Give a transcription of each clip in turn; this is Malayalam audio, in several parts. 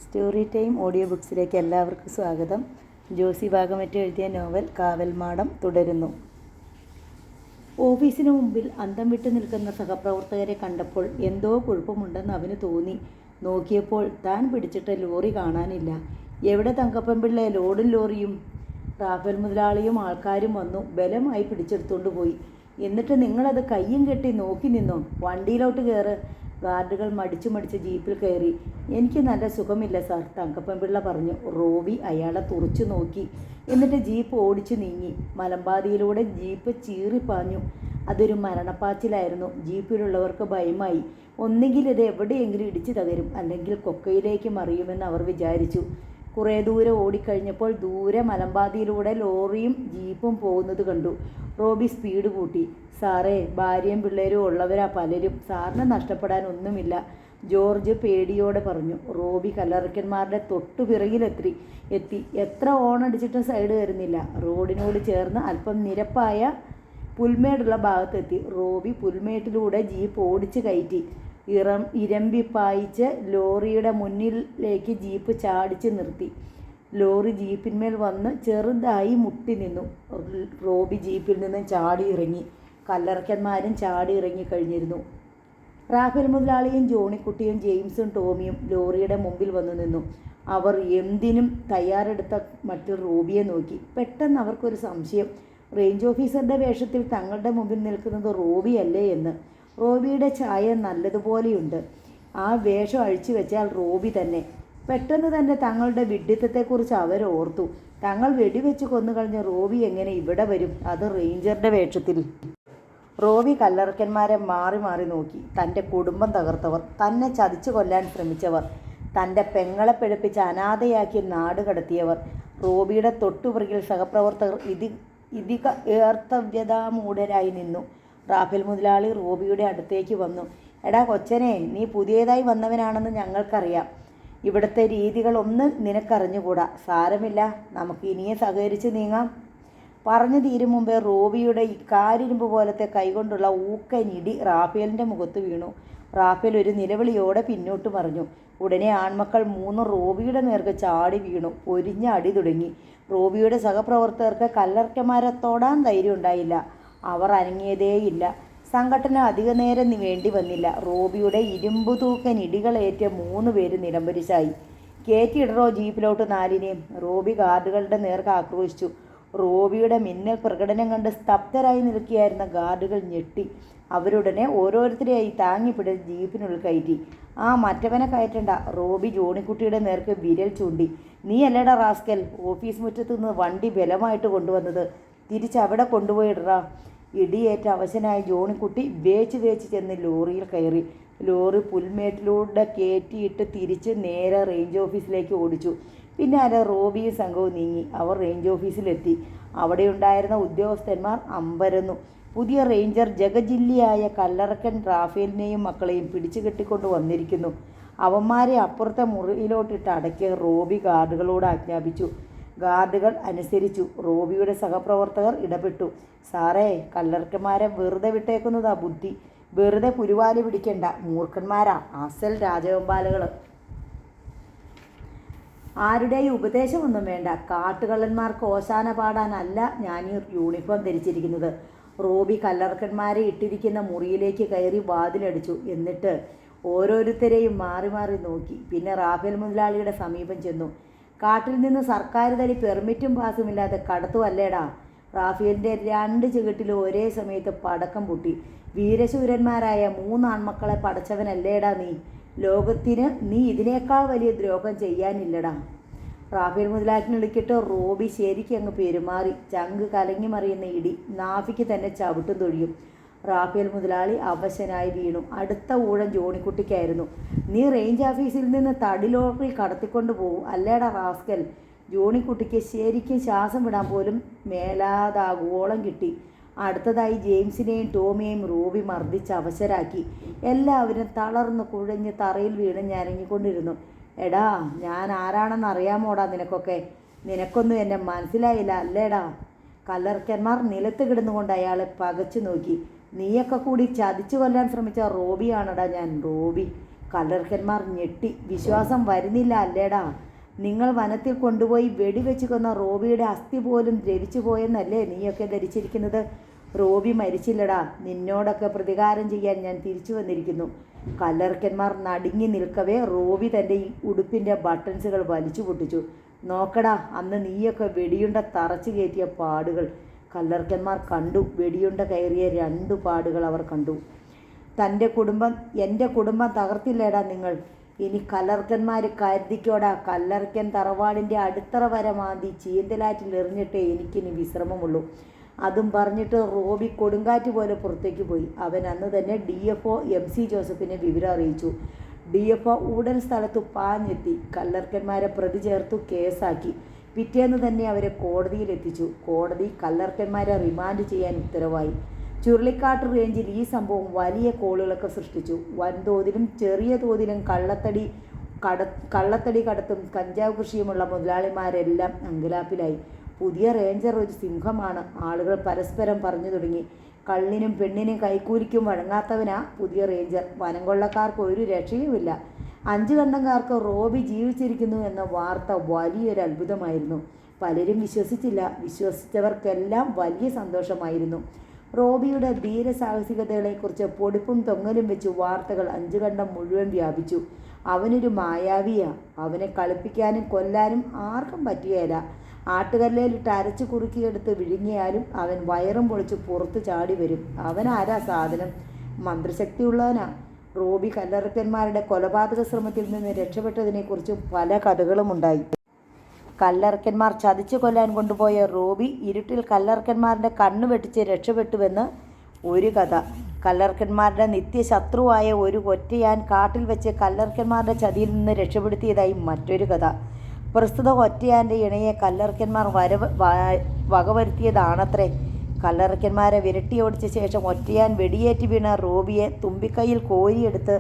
സ്റ്റോറി ടൈം ഓഡിയോ ബുക്സിലേക്ക് എല്ലാവർക്കും സ്വാഗതം. ജോസി ഭാഗമറ്റ് എഴുതിയ നോവൽ കാവൽമാടം തുടരുന്നു. ഓഫീസിന് മുമ്പിൽ അന്തം വിട്ടു നിൽക്കുന്ന സഹപ്രവർത്തകരെ കണ്ടപ്പോൾ എന്തോ കുഴപ്പമുണ്ടെന്ന് അവന് തോന്നി. നോക്കിയപ്പോൾ താൻ പിടിച്ചിട്ട ലോറി കാണാനില്ല. എവിടെ തങ്കപ്പൻപിള്ള? ലോഡും ലോറിയും. റാഫേൽ മുതലാളിയും ആൾക്കാരും വന്നു ബലമായി പിടിച്ചെടുത്തുകൊണ്ട് പോയി. എന്നിട്ട് നിങ്ങളത് കയ്യും കെട്ടി നോക്കി നിന്നോ? വണ്ടിയിലോട്ട് കയറ്. ഗാർഡുകൾ മടിച്ചു ജീപ്പിൽ കയറി. എനിക്ക് നല്ല സുഖമില്ല സാർ, തങ്കപ്പൻപിള്ള പറഞ്ഞു. റോബി അയാളെ തുറച്ചു നോക്കി. എന്നിട്ട് ജീപ്പ് ഓടിച്ചു നീങ്ങി. മലമ്പാതിയിലൂടെ ജീപ്പ് ചീറിപ്പാഞ്ഞു. അതൊരു മരണപ്പാച്ചിലായിരുന്നു. ജീപ്പിലുള്ളവർക്ക് ഭയമായി. ഒന്നുകിൽ ഇത് എവിടെയെങ്കിലും ഇടിച്ചു തകരും, അല്ലെങ്കിൽ കൊക്കയിലേക്ക് മറിയുമെന്ന് അവർ വിചാരിച്ചു. കുറേ ദൂരം ഓടിക്കഴിഞ്ഞപ്പോൾ ദൂരെ മലമ്പാതിയിലൂടെ ലോറിയും ജീപ്പും പോകുന്നത് കണ്ടു. റോബി സ്പീഡ് കൂട്ടി. സാറേ, ഭാര്യയും പിള്ളേരും ഉള്ളവരാ പലരും. സാറിന് നഷ്ടപ്പെടാൻ ഒന്നുമില്ല, ജോർജ് പേടിയോടെ പറഞ്ഞു. റോബി കല്ലറയ്ക്കന്മാരുടെ തൊട്ടുപിറകിലെത്തി. എത്ര ഓണടിച്ചിട്ടും സൈഡ് കയറുന്നില്ല. റോഡിനോട് ചേർന്ന് അല്പം നിരപ്പായ പുൽമേടുള്ള ഭാഗത്തെത്തി. റോബി പുൽമേട്ടിലൂടെ ജീപ്പ് ഓടിച്ച് കയറ്റി. ഇരമ്പിപ്പായിച്ച് ലോറിയുടെ മുന്നിലേക്ക് ജീപ്പ് ചാടിച്ച് നിർത്തി. ലോറി ജീപ്പിന്മേൽ വന്ന് ചെറുതായി മുട്ടി നിന്നു. റോബി ജീപ്പിൽ നിന്ന് ചാടി ഇറങ്ങി. കല്ലറയ്ക്കന്മാരും ചാടി ഇറങ്ങിക്കഴിഞ്ഞിരുന്നു. റാഫേൽ മുതലാളിയും ജോണിക്കുട്ടിയും ജെയിംസും ടോമിയും ലോറിയുടെ മുമ്പിൽ വന്നു നിന്നു. അവർ എന്തിനും തയ്യാറെടുത്ത മറ്റു റോബിയെ നോക്കി. പെട്ടെന്ന് അവർക്കൊരു സംശയം. റേഞ്ച് ഓഫീസറുടെ വേഷത്തിൽ തങ്ങളുടെ മുമ്പിൽ നിൽക്കുന്നത് റോബിയല്ലേ എന്ന്. റോബിയുടെ ഛായ നല്ലതുപോലെയുണ്ട്. ആ വേഷം അഴിച്ചു വെച്ചാൽ റോബി തന്നെ. പെട്ടെന്ന് തന്നെ തങ്ങളുടെ വിഡ്ഢിത്തത്തെക്കുറിച്ച് അവർ ഓർത്തു. തങ്ങൾ വെടിവെച്ച് കൊന്നുകളഞ്ഞ റോബി എങ്ങനെ ഇവിടെ വരും? അത് റേഞ്ചറുടെ വേഷത്തിൽ. റോബി കല്ലറയ്ക്കന്മാരെ മാറി മാറി നോക്കി. തൻ്റെ കുടുംബം തകർത്തവർ, തന്നെ ചതിച്ചു കൊല്ലാൻ ശ്രമിച്ചവർ, തൻ്റെ പെങ്ങളെ പിഴപ്പിച്ച് അനാഥയാക്കി നാട് കടത്തിയവർ. റോബിയുടെ തൊട്ടുപിറകിൽ സഹപ്രവർത്തകർ കർത്തവ്യതാമൂഢരായി നിന്നു. റാഫേൽ മുതലാളി റോബിയുടെ അടുത്തേക്ക് വന്നു. എടാ കൊച്ചനെ, നീ പുതിയതായി വന്നവനാണെന്ന് ഞങ്ങൾക്കറിയാം. ഇവിടുത്തെ രീതികളൊന്നും നിനക്കറിഞ്ഞുകൂടാ. സാരമില്ല, നമുക്ക് ഇനിയും സഹകരിച്ച് നീങ്ങാം. പറഞ്ഞു തീരും മുമ്പേ റോബിയുടെ കാരിരുമ്പ് പോലത്തെ കൈകൊണ്ടുള്ള ഊക്കനിടി റാഫേലിൻ്റെ മുഖത്ത് വീണു. റാഫേൽ ഒരു നിലവിളിയോടെ പിന്നോട്ട് മറിഞ്ഞു. ഉടനെ ആൺമക്കൾ 3 റോബിയുടെ നേർക്ക് ചാടി വീണു. പൊരിഞ്ഞ അടി തുടങ്ങി. റോബിയുടെ സഹപ്രവർത്തകർക്ക് കല്ലറയ്ക്കന്മാരെ തൊടാൻ ധൈര്യം ഉണ്ടായില്ല. അവർ അനങ്ങിയതേയില്ല. സംഘടന അധിക നേരം വേണ്ടി വന്നില്ല. റോബിയുടെ ഇരുമ്പു തൂക്കനിടികളേറ്റ 3 പേര് നിലംപരിശായി. കയറ്റിയിടറോ ജീപ്പിലോട്ട് 4-നെയും. റോബി ഗാർഡുകളുടെ നേർക്ക് ആക്രോശിച്ചു. റോബിയുടെ മിന്നൽ പ്രകടനം കണ്ട് സ്തബ്ധരായി നിൽക്കുകയായിരുന്ന ഗാർഡുകൾ ഞെട്ടി. അവരുടനെ ഓരോരുത്തരെയായി താങ്ങിപ്പിടിച്ച് ജീപ്പിനുള്ളിൽ കയറ്റി. മറ്റവനെ കയറ്റണ്ട. റോബി ജോണിക്കുട്ടിയുടെ നേർക്ക് വിരൽ ചൂണ്ടി. നീ അല്ലേടാ റാസ്കൽ, ഓഫീസ് മുറ്റത്ത് നിന്ന് വണ്ടി ബലമായിട്ട് കൊണ്ടുവന്നത്? തിരിച്ചവിടെ കൊണ്ടുപോയിടറാ. ഇടിയേറ്റ അവശനായ ജോണിക്കുട്ടി വേച്ച് ചെന്ന് ലോറിയിൽ കയറി. ലോറി പുൽമേട്ടിലൂടെ കയറ്റിയിട്ട് തിരിച്ച് നേരെ റേഞ്ച് ഓഫീസിലേക്ക് ഓടിച്ചു. പിന്നാലെ റോബിയും സംഘവും നീങ്ങി. അവർ റേഞ്ച് ഓഫീസിലെത്തി. അവിടെയുണ്ടായിരുന്ന ഉദ്യോഗസ്ഥന്മാർ അമ്പരന്നു. പുതിയ റേഞ്ചർ ജഗജില്ലിയായ കല്ലറയ്ക്കൻ റാഫേലിനെയും മക്കളെയും പിടിച്ചു കെട്ടിക്കൊണ്ട് വന്നിരിക്കുന്നു. അവന്മാരെ അപ്പുറത്തെ മുറിയിലോട്ടിട്ട് അടയ്ക്ക് റോബി ഗാർഡുകളോട് ആജ്ഞാപിച്ചു. ഗാർഡുകൾ അനുസരിച്ചു. റോബിയുടെ സഹപ്രവർത്തകർ ഇടപെട്ടു. സാറേ, കല്ലറയ്ക്കന്മാരെ വെറുതെ വിട്ടേക്കുന്നതാ ബുദ്ധി. വെറുതെ പുലിവാലി പിടിക്കണ്ട. മൂർഖന്മാരാ, അസൽ രാജവെമ്പാലകൾ. ആരുടെയും ഉപദേശമൊന്നും വേണ്ട. കാട്ടുകള്ളന്മാർക്ക് ഓശാന പാടാനല്ല ഞാൻ ഈ യൂണിഫോം ധരിച്ചിരിക്കുന്നത്. റോബി കല്ലറയ്ക്കന്മാരെ ഇട്ടിരിക്കുന്ന മുറിയിലേക്ക് കയറി വാതിലടിച്ചു. എന്നിട്ട് ഓരോരുത്തരെയും മാറി മാറി നോക്കി. പിന്നെ റാഫേൽ മുതലാളിയുടെ സമീപം ചെന്നു. കാട്ടിൽ നിന്ന് സർക്കാർ തടി പെർമിറ്റും പാസുമില്ലാതെ കടത്തുവല്ലേടാ? റാഫേലിൻ്റെ 2 ചുവട്ടിലും ഒരേ സമയത്ത് പടക്കം പൊട്ടി. വീരശൂരന്മാരായ 3 ആൺമക്കളെ പടച്ചവനല്ലേടാ നീ? ലോകത്തിന് നീ ഇതിനേക്കാൾ വലിയ ദ്രോഹം ചെയ്യാനില്ലടാ. റാഫേൽ മുതലാളിക്കിട്ട് റോബി ശരിക്കങ്ങ് പെരുമാറി. ചങ്ക് കലങ്ങി മറിയുന്ന ഇടി. നാഫിക്ക് തന്നെ ചവിട്ടും തൊഴിയും. റാഫേൽ മുതലാളി അവശനായി വീണു. അടുത്ത ഊഴം ജോണിക്കുട്ടിക്കായിരുന്നു. നീ റേഞ്ച് ഓഫീസിൽ നിന്ന് തടി ലോറിൽ കടത്തിക്കൊണ്ട് പോകും അല്ലേടാ റാസ്കൽ? ജോണിക്കുട്ടിക്ക് ശരിക്കും ശ്വാസം വിടാൻ പോലും മേലാതാകോളം കിട്ടി. അടുത്തതായി ജെയിംസിനെയും ടോമിയെയും റോബി മർദ്ദിച്ച് അവശരാക്കി. എല്ലാവരും തളർന്ന് കുഴഞ്ഞ് തറയിൽ വീണ് ഞരങ്ങിക്കൊണ്ടിരുന്നു. എടാ, ഞാൻ ആരാണെന്ന് അറിയാമോടാ നിനക്കൊക്കെ? നിനക്കൊന്നും എന്നെ മനസ്സിലായില്ല അല്ലേടാ? കല്ലറയ്ക്കന്മാർ നിലത്ത് കിടന്നുകൊണ്ട് അയാളെ പകച്ചു നോക്കി. നീയൊക്കെ കൂടി ചതിച്ചു കൊല്ലാൻ ശ്രമിച്ച റോബിയാണടാ ഞാൻ, റോബി. കല്ലർക്കന്മാർ ഞെട്ടി. വിശ്വാസം വരുന്നില്ല അല്ലേടാ? നിങ്ങൾ വനത്തിൽ കൊണ്ടുപോയി വെടിവെച്ച് കൊന്ന റോബിയുടെ അസ്ഥി പോലും ദ്രവിച്ചു പോയെന്നല്ലേ നീയൊക്കെ ധരിച്ചിരിക്കുന്നത്? റോബി മരിച്ചില്ലടാ. നിന്നോടൊക്കെ പ്രതികാരം ചെയ്യാൻ ഞാൻ തിരിച്ചു വന്നിരിക്കുന്നു. കല്ലർക്കന്മാർ നടുങ്ങി നിൽക്കവേ റോബി തൻ്റെ ഉടുപ്പിൻ്റെ ബട്ടൺസുകൾ വലിച്ചു പൊട്ടിച്ചു. നോക്കടാ, അന്ന് നീയൊക്കെ വെടിയുണ്ട തറച്ചു കയറ്റിയ പാടുകൾ. കല്ലർക്കന്മാർ കണ്ടു. വെടിയുണ്ട കയറിയ 2 പാടുകൾ അവർ കണ്ടു. എൻ്റെ കുടുംബം തകർത്തില്ലേടാ നിങ്ങൾ? ഇനി കല്ലർക്കന്മാർ കരുതിക്കോടാ. കല്ലർക്കൻ തറവാടിൻ്റെ അടിത്തറ വരെ മാന്തി ചീന്തലാറ്റിൽ എറിഞ്ഞിട്ടേ എനിക്കിനി വിശ്രമമുള്ളൂ. അതും പറഞ്ഞിട്ട് റോബി കൊടുങ്കാറ്റ് പോലെ പുറത്തേക്ക് പോയി. അവൻ അന്ന് തന്നെ DFO MC ജോസഫിനെ വിവരം അറിയിച്ചു. DFO ഉടൻ സ്ഥലത്ത് പാഞ്ഞെത്തി. കല്ലർക്കന്മാരെ പ്രതി ചേർത്തു കേസാക്കി. പിറ്റേന്ന് തന്നെ അവരെ കോടതിയിലെത്തിച്ചു. കോടതി കല്ലർക്കന്മാരെ റിമാൻഡ് ചെയ്യാൻ ഉത്തരവായി. ചുരുളിക്കാട്ട് റേഞ്ചിൽ ഈ സംഭവം വലിയ കോളുകളൊക്കെ സൃഷ്ടിച്ചു. വൻതോതിലും ചെറിയ തോതിലും കള്ളത്തടി കടത്തും കഞ്ചാവ് കൃഷിയുമുള്ള മുതലാളിമാരെല്ലാം അങ്കലാപ്പിലായി. പുതിയ റേഞ്ചർ ഒരു സിംഹമാണ്. ആളുകൾ പരസ്പരം പറഞ്ഞു തുടങ്ങി. കള്ളിനും പെണ്ണിനും കൈക്കൂലിക്കും വഴങ്ങാത്തവനാ പുതിയ റേഞ്ചർ. വനം കൊള്ളക്കാർക്ക് ഒരു രക്ഷയുമില്ല. 5 കണ്ടംകാർക്ക് റോബി ജീവിച്ചിരിക്കുന്നു എന്ന വാർത്ത വലിയൊരു അത്ഭുതമായിരുന്നു. പലരും വിശ്വസിച്ചില്ല. വിശ്വസിച്ചവർക്കെല്ലാം വലിയ സന്തോഷമായിരുന്നു. റോബിയുടെ ധീരസാഹസികതകളെക്കുറിച്ച് പൊടിപ്പും തൊങ്ങലും വെച്ച് വാർത്തകൾ 5 കണ്ടം മുഴുവൻ വ്യാപിച്ചു. അവനൊരു മായാവിയാ. അവനെ കളിപ്പിക്കാനും കൊല്ലാനും ആർക്കും പറ്റുകയില്ല. ആട്ടുകല്ലിലിട്ട് അരച്ച് കുറുക്കിയെടുത്ത് വിഴുങ്ങിയാലും അവൻ വയറും പൊളിച്ച് പുറത്ത് ചാടി വരും. അവനാരാ സാധനം? മന്ത്രശക്തിയുള്ളവനാ. റോബി കല്ലർക്കന്മാരുടെ കൊലപാതക ശ്രമത്തിൽ നിന്ന് രക്ഷപ്പെട്ടതിനെക്കുറിച്ച് പല കഥകളുമുണ്ടായി. കല്ലർക്കന്മാർ ചതിച്ചു കൊല്ലാൻ കൊണ്ടുപോയ റോബി ഇരുട്ടിൽ കല്ലർക്കന്മാരുടെ കണ്ണു വെട്ടിച്ച് രക്ഷപ്പെട്ടുവെന്ന് ഒരു കഥ. കല്ലർക്കന്മാരുടെ നിത്യശത്രുവായ ഒരു ഒറ്റയാൻ കാട്ടിൽ വെച്ച് കല്ലർക്കന്മാരുടെ ചതിയിൽ നിന്ന് രക്ഷപ്പെടുത്തിയതായി മറ്റൊരു കഥ. പ്രസ്തുത ഒറ്റയാൻ്റെ ഇണയെ കല്ലർക്കന്മാർ വകവരുത്തിയതാണത്രേ. കല്ലർക്കന്മാരെ വിരട്ടിയോടിച്ച ശേഷം ഒറ്റയാൻ വെടിയേറ്റ് വീണ റോബിയെ തുമ്പിക്കൈയിൽ കോരിയെടുത്ത്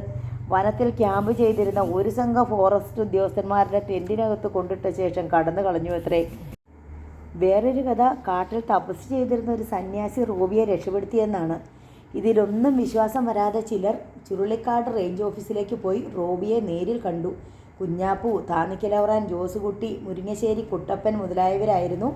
വനത്തിൽ ക്യാമ്പ് ചെയ്തിരുന്ന ഒരു സംഘം ഫോറസ്റ്റ് ഉദ്യോഗസ്ഥന്മാരുടെ ടെൻറ്റിനകത്ത് കൊണ്ടിട്ട ശേഷം കടന്നു കളഞ്ഞു അത്രേ. വേറൊരു കഥ കാട്ടിൽ തപസ് ചെയ്തിരുന്ന ഒരു സന്യാസി റോബിയെ രക്ഷപ്പെടുത്തിയെന്നാണ്. ഇതിലൊന്നും വിശ്വാസം വരാതെ ചിലർ ചുരുളിക്കാട് റേഞ്ച് ഓഫീസിലേക്ക് പോയി റോബിയെ നേരിൽ കണ്ടു. കുഞ്ഞാപ്പു, താന്നിക്കലവറാൻ, ജോസുകുട്ടി, മുരിങ്ങശ്ശേരി കുട്ടപ്പൻ മുതലായവരായിരുന്നു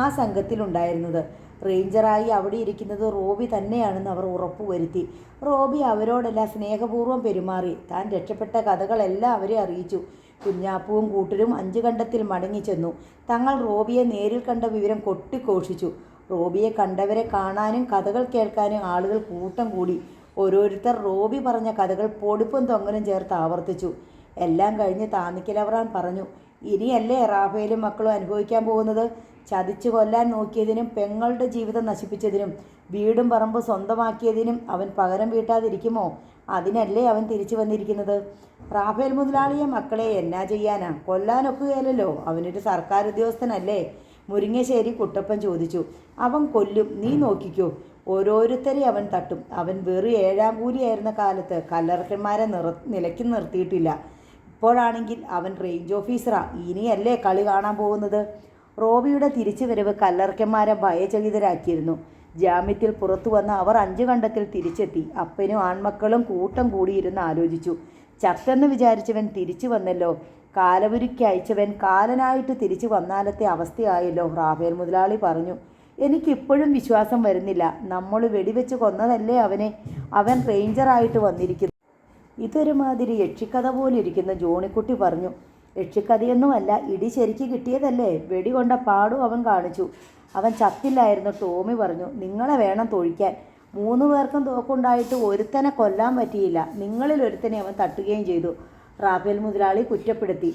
ആ സംഘത്തിലുണ്ടായിരുന്നത്. റേഞ്ചറായി അവിടെ ഇരിക്കുന്നത് റോബി തന്നെയാണെന്ന് അവർ ഉറപ്പുവരുത്തി. റോബി അവരോടെല്ലാം സ്നേഹപൂർവ്വം പെരുമാറി. താൻ രക്ഷപ്പെട്ട കഥകളെല്ലാം അവരെ അറിയിച്ചു. കുഞ്ഞാപ്പുവും കൂട്ടരും 5 കണ്ടത്തിൽ മടങ്ങിച്ചെന്നു. തങ്ങൾ റോബിയെ നേരിൽ കണ്ട വിവരം കൊട്ടിഘോഷിച്ചു. റോബിയെ കണ്ടവരെ കാണാനും കഥകൾ കേൾക്കാനും ആളുകൾ കൂട്ടം കൂടി. ഓരോരുത്തർ റോബി പറഞ്ഞ കഥകൾ പൊടിപ്പും തൊങ്ങലും ചേർത്ത് ആവർത്തിച്ചു. എല്ലാം കഴിഞ്ഞ് താന്നിക്കലവറാൻ പറഞ്ഞു, ഇനിയല്ലേ റാഫേലും മക്കളും അനുഭവിക്കാൻ പോകുന്നത്? ചതിച്ചു കൊല്ലാൻ നോക്കിയതിനും പെങ്ങളുടെ ജീവിതം നശിപ്പിച്ചതിനും വീടും പറമ്പും സ്വന്തമാക്കിയതിനും അവൻ പകരം വീട്ടാതിരിക്കുമോ? അതിനല്ലേ അവൻ തിരിച്ചു വന്നിരിക്കുന്നത്. റാഫേൽ മുതലാളിയെ മക്കളെ എന്നാ ചെയ്യാനാ? കൊല്ലാനൊക്കുകയല്ലോ. അവനൊരു സർക്കാർ ഉദ്യോഗസ്ഥനല്ലേ? മുരിങ്ങശ്ശേരി കുട്ടപ്പൻ ചോദിച്ചു. അവൻ കൊല്ലും, നീ നോക്കിക്കോ. ഓരോരുത്തരെ അവൻ തട്ടും. അവൻ വെറും 7ാം കൂലിയായിരുന്ന കാലത്ത് കല്ലർക്കന്മാരെ നിലയ്ക്ക് നിർത്തിയിട്ടില്ല. ഇപ്പോഴാണെങ്കിൽ അവൻ റേഞ്ച് ഓഫീസറാ. ഇനിയല്ലേ കളി കാണാൻ പോകുന്നത്. റോബിയുടെ തിരിച്ചുവരവ് കല്ലർക്കന്മാരെ ഭയചകിതരാക്കിയിരുന്നു. ജാമ്യത്തിൽ പുറത്തു വന്ന അവർ 5 കണ്ടത്തിൽ തിരിച്ചെത്തി. അപ്പനും ആൺമക്കളും കൂട്ടം കൂടിയിരുന്ന് ആലോചിച്ചു. ചത്തെന്ന് വിചാരിച്ചവൻ തിരിച്ചു വന്നല്ലോ. കാലപുരിക്ക് അയച്ചവൻ കാലനായിട്ട് തിരിച്ചു വന്നാലത്തെ അവസ്ഥയായല്ലോ. റാഫേൽ മുതലാളി പറഞ്ഞു. എനിക്കിപ്പോഴും വിശ്വാസം വരുന്നില്ല. നമ്മൾ വെടിവെച്ച് കൊന്നതല്ലേ അവനെ? അവൻ റേഞ്ചറായിട്ട് വന്നിരിക്കുന്നു. ഇതൊരുമാതിരി യക്ഷിക്കഥ പോലെ ഇരിക്കുന്ന ജോണിക്കുട്ടി പറഞ്ഞു. യക്ഷിക്കഥയൊന്നുമല്ല, ഇടി ശരിക്ക് കിട്ടിയതല്ലേ. വെടികൊണ്ട പാടും അവൻ കാണിച്ചു. അവൻ ചത്തില്ലായിരുന്നു. ടോമി പറഞ്ഞു. നിങ്ങളെ വേണം തൊഴിക്കാൻ. 3 പേർക്കും തോക്കുണ്ടായിട്ട് ഒരുത്തനെ കൊല്ലാൻ പറ്റിയില്ല. നിങ്ങളിൽ ഒരുത്തനെ അവൻ തട്ടുകയും ചെയ്തു. റാഫേൽ മുതലാളി കുറ്റപ്പെടുത്തി.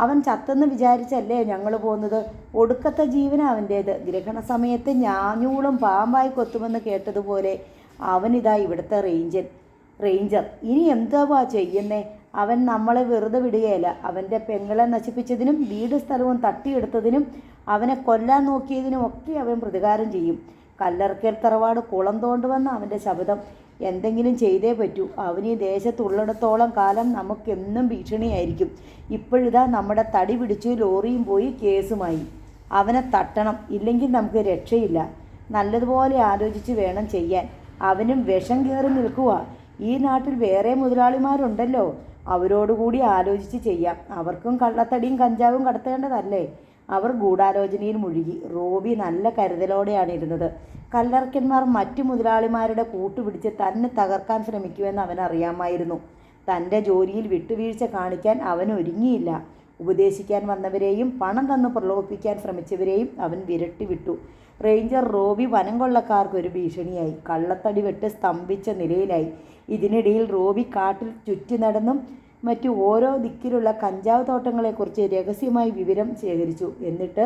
അവൻ ചത്തെന്ന് വിചാരിച്ചല്ലേ ഞങ്ങൾ പോകുന്നത്. ഒടുക്കത്തെ ജീവന അവൻ്റേത്. ഗ്രഹണ സമയത്ത് ഞാഞ്ഞൂളും പാമ്പായി കൊത്തുമെന്ന് കേട്ടതുപോലെ അവനിതാ ഇവിടുത്തെ റേഞ്ചർ. ഇനി എന്താവാ ചെയ്യുന്നേ? അവൻ നമ്മളെ വെറുതെ വിടുകയില്ല. അവൻ്റെ പെങ്ങളെ നശിപ്പിച്ചതിനും വീട് സ്ഥലവും തട്ടിയെടുത്തതിനും അവനെ കൊല്ലാൻ നോക്കിയതിനും ഒക്കെ അവൻ പ്രതികാരം ചെയ്യും. കല്ലർക്കൽ തറവാട് കുളം തോണ്ടുവെന്ന അവൻ്റെ ശബ്ദം. എന്തെങ്കിലും ചെയ്തേ പറ്റൂ. അവൻ ഈ ദേശത്തുള്ളിടത്തോളം കാലം നമുക്കെന്നും ഭീഷണിയായിരിക്കും. ഇപ്പോഴിതാ നമ്മുടെ തടി പിടിച്ചു ലോറിയും പോയി കേസുമായി. അവനെ തട്ടണം, ഇല്ലെങ്കിൽ നമുക്ക് രക്ഷയില്ല. നല്ലതുപോലെ ആലോചിച്ച് വേണം ചെയ്യാൻ. അവനും വിഷം കയറി നിൽക്കുക. ഈ നാട്ടിൽ വേറെ മുതലാളിമാരുണ്ടല്ലോ. അവരോടുകൂടി ആലോചിച്ച് ചെയ്യാം. അവർക്കും കള്ളത്തടിയും കഞ്ചാവും കടത്തേണ്ടതല്ലേ? അവർ ഗൂഢാലോചനയിൽ മുഴുകി. റോബി നല്ല കരുതലോടെയാണ് ഇരുന്നത്. കല്ലറയ്ക്കന്മാർ മറ്റു മുതലാളിമാരുടെ കൂട്ടുപിടിച്ച് തന്നെ തകർക്കാൻ ശ്രമിക്കുമെന്ന് അവനറിയാമായിരുന്നു. തൻ്റെ ജോലിയിൽ വിട്ടുവീഴ്ച കാണിക്കാൻ അവൻ ഒരുങ്ങിയില്ല. ഉപദേശിക്കാൻ വന്നവരെയും പണം തന്നു പ്രലോഭിപ്പിക്കാൻ ശ്രമിച്ചവരെയും അവൻ വിരട്ടിവിട്ടു. റേഞ്ചർ റോബി വനം കൊള്ളക്കാർക്ക് ഒരു ഭീഷണിയായി. കള്ളത്തടി വെട്ട് സ്തംഭിച്ച നിലയിലായി. ഇതിനിടയിൽ റോബി കാട്ടിൽ ചുറ്റി നടന്നും മറ്റു ഓരോ ദിക്കിലുള്ള കഞ്ചാവ് തോട്ടങ്ങളെക്കുറിച്ച് രഹസ്യമായി വിവരം ശേഖരിച്ചു. എന്നിട്ട്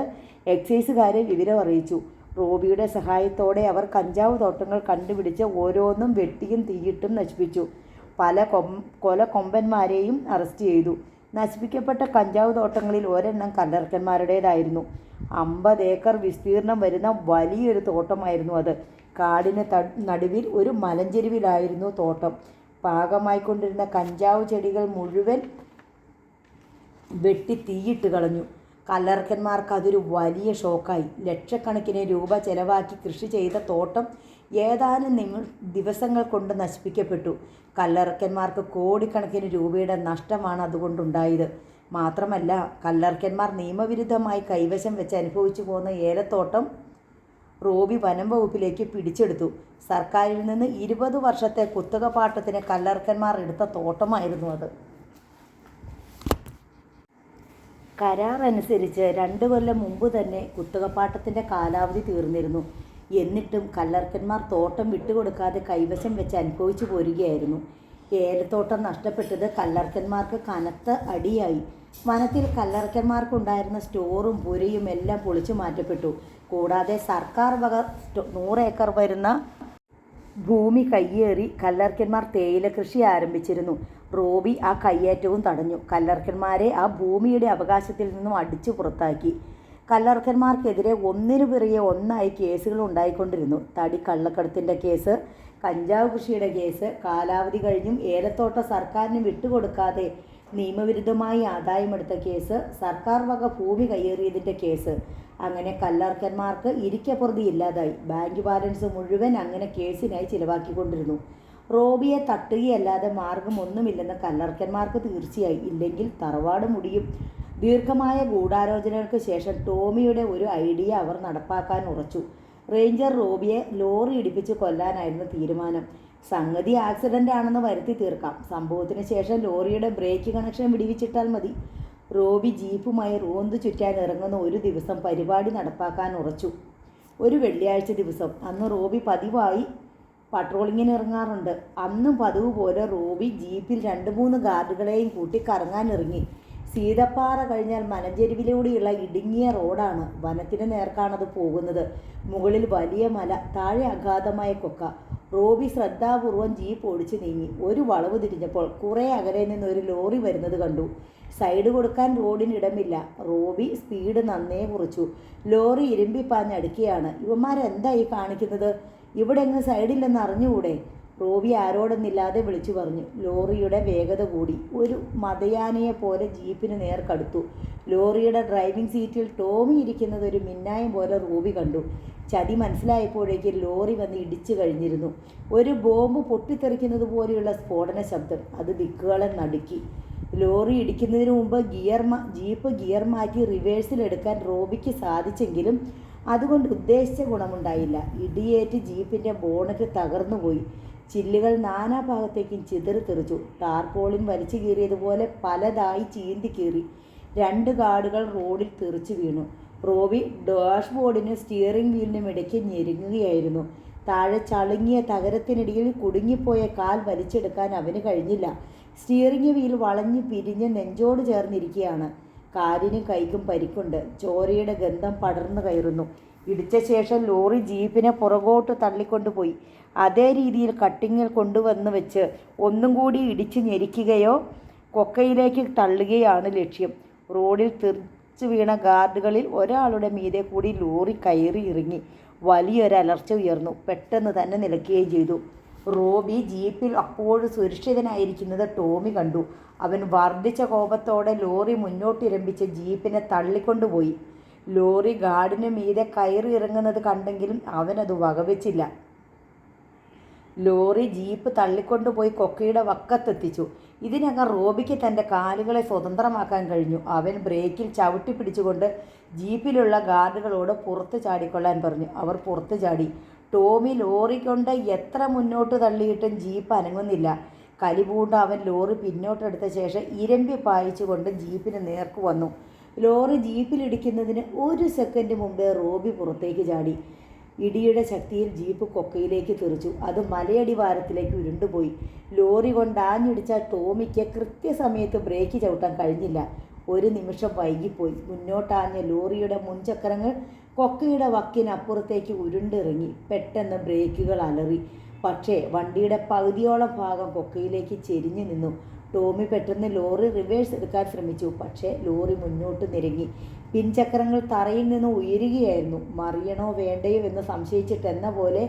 എക്സൈസുകാരെ വിവരം അറിയിച്ചു. റോബിയുടെ സഹായത്തോടെ അവർ കഞ്ചാവ് തോട്ടങ്ങൾ കണ്ടുപിടിച്ച് ഓരോന്നും വെട്ടിയും തീയിട്ടും നശിപ്പിച്ചു. പല കൊലക്കൊമ്പന്മാരെയും അറസ്റ്റ് ചെയ്തു. നശിപ്പിക്കപ്പെട്ട കഞ്ചാവ് തോട്ടങ്ങളിൽ ഒരെണ്ണം കല്ലറയ്ക്കന്മാരുടേതായിരുന്നു. 50 ഏക്കർ വിസ്തീർണം വരുന്ന വലിയൊരു തോട്ടമായിരുന്നു അത്. കാടിന് നടുവിൽ ഒരു മലഞ്ചെരുവിലായിരുന്നു തോട്ടം. പാകമായിക്കൊണ്ടിരുന്ന കഞ്ചാവ് ചെടികൾ മുഴുവൻ വെട്ടി തീയിട്ട് കളഞ്ഞു. കല്ലറയ്ക്കന്മാർക്ക് അതൊരു വലിയ ഷോക്കായി. ലക്ഷക്കണക്കിന് രൂപ ചെലവാക്കി കൃഷി ചെയ്ത തോട്ടം ഏതാനും ദിവസങ്ങൾ കൊണ്ട് നശിപ്പിക്കപ്പെട്ടു. കല്ലറയ്ക്കന്മാർക്ക് കോടിക്കണക്കിന് രൂപയുടെ നഷ്ടമാണ് അതുകൊണ്ടുണ്ടായത്. മാത്രമല്ല, കല്ലറയ്ക്കന്മാർ നിയമവിരുദ്ധമായി കൈവശം വെച്ച് അനുഭവിച്ചു പോന്ന ഏലത്തോട്ടം റോബി വനം വകുപ്പിലേക്ക് പിടിച്ചെടുത്തു. സർക്കാരിൽ നിന്ന് 20 വർഷത്തെ കുത്തക പാട്ടത്തിന് കല്ലറയ്ക്കന്മാർ എടുത്ത തോട്ടമായിരുന്നു അത്. കരാർ അനുസരിച്ച് 2 കൊല്ലം മുമ്പ് തന്നെ കുത്തകപ്പാട്ടത്തിൻ്റെ കാലാവധി തീർന്നിരുന്നു. എന്നിട്ടും കല്ലറയ്ക്കന്മാർ തോട്ടം വിട്ടുകൊടുക്കാതെ കൈവശം വെച്ച് അനുഭവിച്ചു പോരുകയായിരുന്നു. ഏലത്തോട്ടം നഷ്ടപ്പെട്ടത് കല്ലറയ്ക്കന്മാർക്ക് കനത്ത അടിയായി. വനത്തിൽ കല്ലറയ്ക്കന്മാർക്കുണ്ടായിരുന്ന സ്റ്റോറും പുരയും എല്ലാം പൊളിച്ചു മാറ്റപ്പെട്ടു. കൂടാതെ സർക്കാർ വക 100 ഏക്കർ വരുന്ന ഭൂമി കയ്യേറി കല്ലറയ്ക്കന്മാർ തേയില കൃഷി ആരംഭിച്ചിരുന്നു. റോബി ആ കയ്യേറ്റവും തടഞ്ഞു. കല്ലറയ്ക്കന്മാരെ ആ ഭൂമിയുടെ അവകാശത്തിൽ നിന്നും അടിച്ചു പുറത്താക്കി. കല്ലറയ്ക്കന്മാർക്കെതിരെ ഒന്നിനു പിറകെ ഒന്നായി കേസുകൾ ഉണ്ടായിക്കൊണ്ടിരുന്നു. തടി കള്ളക്കടത്തിൻ്റെ കേസ്, കഞ്ചാവ് കൃഷിയുടെ കേസ്, കാലാവധി കഴിഞ്ഞും ഏലത്തോട്ട സർക്കാരിന് വിട്ടുകൊടുക്കാതെ നിയമവിരുദ്ധമായി ആദായമെടുത്ത കേസ്, സർക്കാർ വക ഭൂമി കയ്യേറിയതിൻ്റെ കേസ്. അങ്ങനെ കല്ലറയ്ക്കന്മാർക്ക് ഇരിക്കപ്പുറതി ഇല്ലാതായി. ബാങ്ക് ബാലൻസ് മുഴുവൻ അങ്ങനെ കേസിനായി ചിലവാക്കിക്കൊണ്ടിരുന്നു. റോബിയെ തട്ടുകയല്ലാതെ മാർഗമൊന്നുമില്ലെന്ന് കല്ലറയ്ക്കന്മാർക്ക് തീർച്ചയായി. ഇല്ലെങ്കിൽ തറവാട് മുടിയും. ദീർഘമായ ഗൂഢാലോചനകൾക്ക് ശേഷം ടോമിയുടെ ഒരു ഐഡിയ അവർ നടപ്പാക്കാൻ ഉറച്ചു. റേഞ്ചർ റോബിയെ ലോറി ഇടിപ്പിച്ച് കൊല്ലാനായിരുന്നു തീരുമാനം. സംഗതി ആക്സിഡൻ്റ് ആണെന്ന് വരുത്തി തീർക്കാം. സംഭവത്തിന് ശേഷം ലോറിയുടെ ബ്രേക്ക് കണക്ഷൻ വിടിവിച്ചിട്ടാൽ മതി. റോബി ജീപ്പുമായി റോന്തു ചുറ്റാൻ ഇറങ്ങുന്ന ഒരു ദിവസം പരിപാടി നടപ്പാക്കാൻ ഉറച്ചു. ഒരു വെള്ളിയാഴ്ച ദിവസം. അന്ന് റോബി പതിവായി പട്രോളിങ്ങിന് ഇറങ്ങാറുണ്ട്. അന്നും പതിവ് പോലെ റോബി ജീപ്പിൽ 2-3 ഗാർഡുകളെയും കൂട്ടി കറങ്ങാനിറങ്ങി. സീതപ്പാറ കഴിഞ്ഞാൽ മലഞ്ചെരുവിലൂടെയുള്ള ഇടുങ്ങിയ റോഡാണ്. വനത്തിന് നേർക്കാണത് പോകുന്നത്. മുകളിൽ വലിയ മല, താഴെ അഗാധമായ കൊക്ക. റോബി ശ്രദ്ധാപൂർവം ജീപ്പ് ഓടിച്ചു നീങ്ങി. ഒരു വളവ് തിരിഞ്ഞപ്പോൾ കുറേ അകലെ നിന്ന് ഒരു ലോറി വരുന്നത് കണ്ടു. സൈഡ് കൊടുക്കാൻ റോഡിനിടമില്ല. റോബി സ്പീഡ് നന്നേ കുറച്ചു. ലോറി ഇരുമ്പിപ്പാഞ്ഞടുക്കുകയാണ്. ഇവന്മാരെന്താ ഈ കാണിക്കുന്നത്? ഇവിടെ എങ്ങ് സൈഡില്ലെന്ന് അറിഞ്ഞുകൂടെ? റോബി ആരോടൊന്നില്ലാതെ വിളിച്ചു പറഞ്ഞു. ലോറിയുടെ വേഗത കൂടി. ഒരു മതയാനയെ പോലെ ജീപ്പിന് നേർക്കടുത്തു. ലോറിയുടെ ഡ്രൈവിംഗ് സീറ്റിൽ ടോമി ഇരിക്കുന്നത് ഒരു മിന്നായം പോലെ റോബി കണ്ടു. ചതി മനസ്സിലായപ്പോഴേക്ക് ലോറി വന്ന് ഇടിച്ചു കഴിഞ്ഞിരുന്നു. ഒരു ബോംബ് പൊട്ടിത്തെറിക്കുന്നത് പോലെയുള്ള സ്ഫോടന ശബ്ദം. അത് ദിക്കുകളെ നടുക്കി. ലോറി ഇടിക്കുന്നതിന് മുമ്പ് ജീപ്പ് ഗിയർ മാറ്റി റിവേഴ്സിലെടുക്കാൻ റോബിക്ക് സാധിച്ചെങ്കിലും അതുകൊണ്ട് ഉദ്ദേശിച്ച ഗുണമുണ്ടായില്ല. ഇടിയേറ്റ് ജീപ്പിൻ്റെ ബോണറ്റ് തകർന്നുപോയി. ചില്ലുകൾ നാനാഭാഗത്തേക്കും ചിതറിത്തെറിച്ചു. ടാർപോളിൻ വലിച്ചു കീറിയതുപോലെ പലതായി ചീന്തി കീറി. 2 ഗാർഡുകൾ റോഡിൽ തെറിച്ചു വീണു. റോബി ഡാഷ്ബോർഡിനും സ്റ്റിയറിംഗ് വീലിനും ഇടയ്ക്ക് ഞെരുങ്ങുകയായിരുന്നു. താഴെ ചളുങ്ങിയ തകരത്തിനിടയിൽ കുടുങ്ങിപ്പോയ കാൽ വലിച്ചെടുക്കാൻ അവന് കഴിഞ്ഞില്ല. സ്റ്റിയറിംഗ് വീൽ വളഞ്ഞു പിരിഞ്ഞ് നെഞ്ചോട് ചേർന്നിരിക്കുകയാണ്. കാലിനും കൈക്കും പരിക്കുണ്ട്. ചോരയുടെ ഗന്ധം പടർന്നു കയറുന്നു. ഇടിച്ച ശേഷം ലോറി ജീപ്പിനെ പുറകോട്ട് തള്ളിക്കൊണ്ടുപോയി. അതേ രീതിയിൽ കട്ടിങ്ങിൽ കൊണ്ടുവന്ന് വെച്ച് ഒന്നും കൂടി ഇടിച്ച് ഞെരിക്കുകയോ കൊക്കയിലേക്ക് തള്ളുകയാണ് ലക്ഷ്യം. റോഡിൽ തെറിച്ചു വീണ ഗാർഡുകളിൽ ഒരാളുടെ മീതെ കൂടി ലോറി കയറി ഇറങ്ങി. വലിയൊരലർച്ച ഉയർന്നു. പെട്ടെന്ന് തന്നെ നിലയ്ക്കുകയും ചെയ്തു. റോബി ജീപ്പിൽ അപ്പോഴും സുരക്ഷിതനായിരിക്കുന്നത് ടോമി കണ്ടു. അവൻ വർദ്ധിച്ച കോപത്തോടെ ലോറി മുന്നോട്ടിരമ്പിച്ച് ജീപ്പിനെ തള്ളിക്കൊണ്ടുപോയി. ലോറി ഗാർഡിന് മീതെ കയറി ഇറങ്ങുന്നത് കണ്ടെങ്കിലും അവനത് വകവെച്ചില്ല. Lorry jeep തള്ളിക്കൊണ്ടുപോയി കൊക്കയുടെ വക്കത്തെത്തിച്ചു. ഇതിനകം റോബിക്ക് തൻ്റെ കാലുകളെ സ്വതന്ത്രമാക്കാൻ കഴിഞ്ഞു. അവൻ ബ്രേക്കിൽ ചവിട്ടി പിടിച്ചുകൊണ്ട് ജീപ്പിലുള്ള ഗാർഡുകളോട് പുറത്ത് ചാടിക്കൊള്ളാൻ പറഞ്ഞു. അവർ പുറത്ത് ചാടി. ടോമി ലോറി കൊണ്ട് എത്ര മുന്നോട്ട് തള്ളിയിട്ടും ജീപ്പ് അനങ്ങുന്നില്ല. കലിപൂണ്ട അവൻ ലോറി പിന്നോട്ടെടുത്ത ശേഷം ഇരമ്പി പായിച്ചുകൊണ്ട് ജീപ്പിന് നേർക്ക് വന്നു. ലോറി ജീപ്പിലിടിക്കുന്നതിന് 1 സെക്കൻഡ് മുമ്പേ റോബി പുറത്തേക്ക് ചാടി. ഇടിയുടെ ശക്തിയിൽ ജീപ്പ് കൊക്കയിലേക്ക് തെറിച്ചു. അത് മലയടിവാരത്തിലേക്ക് ഉരുണ്ടുപോയി. ലോറി കൊണ്ടാഞ്ഞിടിച്ച ടോമിക്ക് കൃത്യസമയത്ത് ബ്രേക്ക് ചവിട്ടാൻ കഴിഞ്ഞില്ല. 1 നിമിഷം വൈകിപ്പോയി. മുന്നോട്ടാഞ്ഞ ലോറിയുടെ മുൻചക്രങ്ങൾ കൊക്കയുടെ വക്കിനപ്പുറത്തേക്ക് ഉരുണ്ടിറങ്ങി. പെട്ടെന്ന് ബ്രേക്കുകൾ അലറി. പക്ഷേ വണ്ടിയുടെ പകുതിയോളം ഭാഗം കൊക്കയിലേക്ക് ചെരിഞ്ഞു നിന്നു. ടോമി പെട്ടെന്ന് ലോറി റിവേഴ്സ് എടുക്കാൻ ശ്രമിച്ചു. പക്ഷേ ലോറി മുന്നോട്ട് നിരങ്ങി. പിൻചക്രങ്ങൾ തറയിൽ നിന്ന് ഉയരുകയായിരുന്നു. മറിയണോ വേണ്ടയോ എന്ന് സംശയിച്ചിട്ടെന്ന പോലെ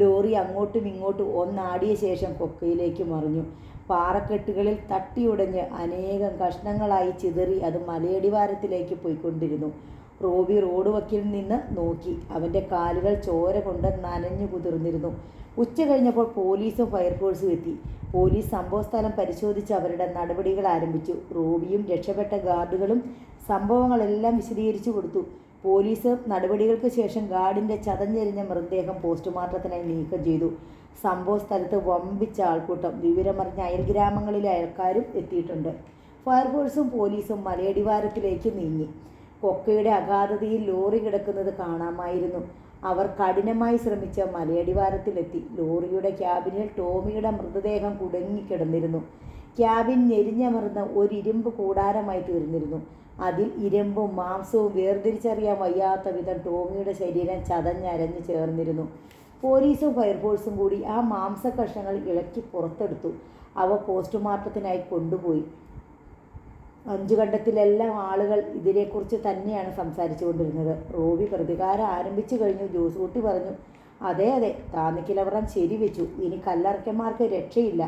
ലോറി അങ്ങോട്ടും ഇങ്ങോട്ടും ഒന്നാടിയ ശേഷം കൊക്കയിലേക്ക് മറിഞ്ഞു. പാറക്കെട്ടുകളിൽ തട്ടിയുടഞ്ഞ് അനേകം കഷ്ണങ്ങളായി ചിതറി അത് മലയടിവാരത്തിലേക്ക് പോയിക്കൊണ്ടിരുന്നു. റോബി റോഡ് വക്കിൽ നിന്ന് നോക്കി. അവൻ്റെ കാലുകൾ ചോര കൊണ്ട് നനഞ്ഞു കുതിർന്നിരുന്നു. ഉച്ച കഴിഞ്ഞപ്പോൾ പോലീസും ഫയർഫോഴ്സും എത്തി. പോലീസ് സംഭവസ്ഥലം പരിശോധിച്ച് അവരുടെ നടപടികൾ ആരംഭിച്ചു. റോബിയും രക്ഷപ്പെട്ട ഗാർഡുകളും സംഭവങ്ങളെല്ലാം വിശദീകരിച്ചു കൊടുത്തു. പോലീസ് നടപടികൾക്ക് ശേഷം ഗാർഡിൻ്റെ ചതഞ്ഞെരിഞ്ഞ മൃതദേഹം പോസ്റ്റ്മോർട്ടത്തിനായി നീക്കം ചെയ്തു. സംഭവ സ്ഥലത്ത് വമ്പിച്ച ആൾക്കൂട്ടം. വിവരമറിഞ്ഞ അയൽഗ്രാമങ്ങളിലെ അയൽക്കാരും എത്തിയിട്ടുണ്ട്. ഫയർഫോഴ്സും പോലീസും മലയടിവാരത്തിലേക്ക് നീങ്ങി. കൊക്കയുടെ അഗാധതയിൽ ലോറി കിടക്കുന്നത് കാണാമായിരുന്നു. അവർ കഠിനമായി ശ്രമിച്ച മലയടിവാരത്തിലെത്തി. ലോറിയുടെ ക്യാബിനിൽ ടോമിയുടെ മൃതദേഹം കുടുങ്ങിക്കിടന്നിരുന്നു. ക്യാബിൻ ഞെരിഞ്ഞമർന്ന ഒരു ഇരുമ്പ് കൂടാരമായി തീർന്നിരുന്നു. അതിൽ ഇരുമ്പും മാംസവും വേർതിരിച്ചറിയാൻ വയ്യാത്ത വിധം ടോമിയുടെ ശരീരം ചതഞ്ഞരഞ്ഞു ചേർന്നിരുന്നു. പോലീസും ഫയർഫോഴ്സും കൂടി ആ മാംസകഷ്ണങ്ങൾ ഇളക്കി പുറത്തെടുത്തു. അവ പോസ്റ്റ്മോർട്ടത്തിനായി കൊണ്ടുപോയി. അഞ്ചുകണ്ടത്തിലെല്ലാം ആളുകൾ ഇതിനെക്കുറിച്ച് തന്നെയാണ് സംസാരിച്ചു കൊണ്ടിരുന്നത്. റോബി പ്രതികാരം ആരംഭിച്ചു കഴിഞ്ഞു. ജോസൂട്ടി പറഞ്ഞു. അതെ അതെ, താന്നിക്കിലവറം ശരിവെച്ചു. ഇനി കല്ലറയ്ക്കന്മാർക്ക് രക്ഷയില്ല.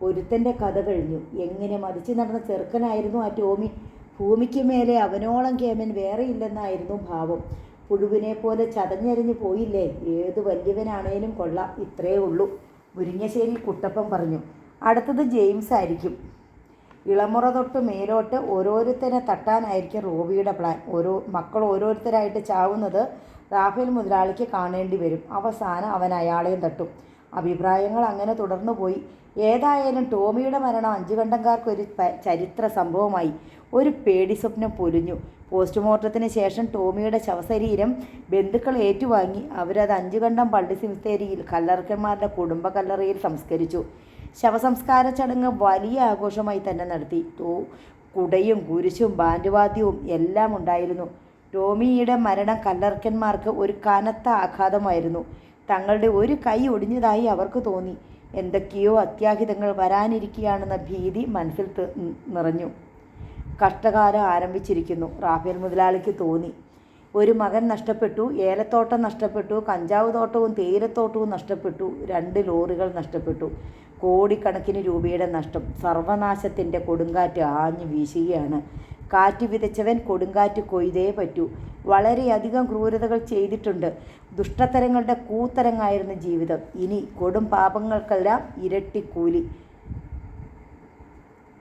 ഒരുത്തൻ്റെ കഥ കഴിഞ്ഞു. എങ്ങനെ മതിച്ചു നടന്ന ചെറുക്കനായിരുന്നു ആ ടോമി. ഭൂമിക്ക് മേലെ അവനോളം കേമൻ വേറെയില്ലെന്നായിരുന്നു ഭാവം. പുഴുവിനെ പോലെ ചതഞ്ഞരിഞ്ഞു പോയില്ലേ. ഏത് വലിയവനാണേലും കൊള്ളാം. ഇത്രയേ ഉള്ളൂ. മുരിങ്ങശ്ശേരി കുട്ടപ്പൻ പറഞ്ഞു. അടുത്തത് ജെയിംസ് ആയിരിക്കും. ഇളമുറ തൊട്ട് മേലോട്ട് ഓരോരുത്തരെ തട്ടാനായിരിക്കും റോബിയുടെ പ്ലാൻ. മക്കൾ ഓരോരുത്തരായിട്ട് ചാവുന്നത് റാഫേൽ മുതലാളിക്ക് കാണേണ്ടി വരും. അവസാനം അവൻ അയാളെയും തട്ടും. അഭിപ്രായങ്ങൾ അങ്ങനെ തുടർന്നു പോയി. ഏതായാലും ടോമിയുടെ മരണം അഞ്ചുകണ്ടംകാർക്കൊരു ചരിത്ര സംഭവമായി. ഒരു പേടി സ്വപ്നം പൊലിഞ്ഞു. പോസ്റ്റ്മോർട്ടത്തിന് ശേഷം ടോമിയുടെ ശവശരീരം ബന്ധുക്കൾ ഏറ്റുവാങ്ങി. അവരത് അഞ്ചുകണ്ടം പള്ളി സെമിത്തേരിയിൽ കല്ലറക്കന്മാരുടെ കുടുംബ കല്ലറയിൽ സംസ്കരിച്ചു. ശവസംസ്കാര ചടങ്ങ് വലിയ ആഘോഷമായി തന്നെ നടത്തി. കുടയും കുരിശും ബാൻഡുവാദ്യവും എല്ലാം ഉണ്ടായിരുന്നു. ടോമിയുടെ മരണം കല്ലറക്കന്മാർക്ക് ഒരു കനത്ത ആഘാതമായിരുന്നു. തങ്ങളുടെ ഒരു കൈ ഒടിഞ്ഞതായി അവർക്ക് തോന്നി. എന്തൊക്കെയോ അത്യാഹിതങ്ങൾ വരാനിരിക്കുകയാണെന്ന ഭീതി മനസ്സിൽ നിറഞ്ഞു. കഷ്ടകാലം ആരംഭിച്ചിരിക്കുന്നു. റാഫേൽ മുതലാളിക്ക് തോന്നി. ഒരു മകൻ നഷ്ടപ്പെട്ടു. ഏലത്തോട്ടം നഷ്ടപ്പെട്ടു. കഞ്ചാവ് തോട്ടവും തേയിലത്തോട്ടവും നഷ്ടപ്പെട്ടു. 2 ലോറികൾ നഷ്ടപ്പെട്ടു. കോടിക്കണക്കിന് രൂപയുടെ നഷ്ടം. സർവനാശത്തിൻ്റെ കൊടുങ്കാറ്റ് ആഞ്ഞു വീശുകയാണ്. കാറ്റ് വിതച്ചവൻ കൊടുങ്കാറ്റ് കൊയ്തേ പറ്റൂ. വളരെയധികം ക്രൂരതകൾ ചെയ്തിട്ടുണ്ട്. ദുഷ്ടത്തരങ്ങളുടെ കൂത്തരങ്ങായിരുന്നു ജീവിതം. ഇനി കൊടും പാപങ്ങൾക്കെല്ലാം ഇരട്ടി കൂലി.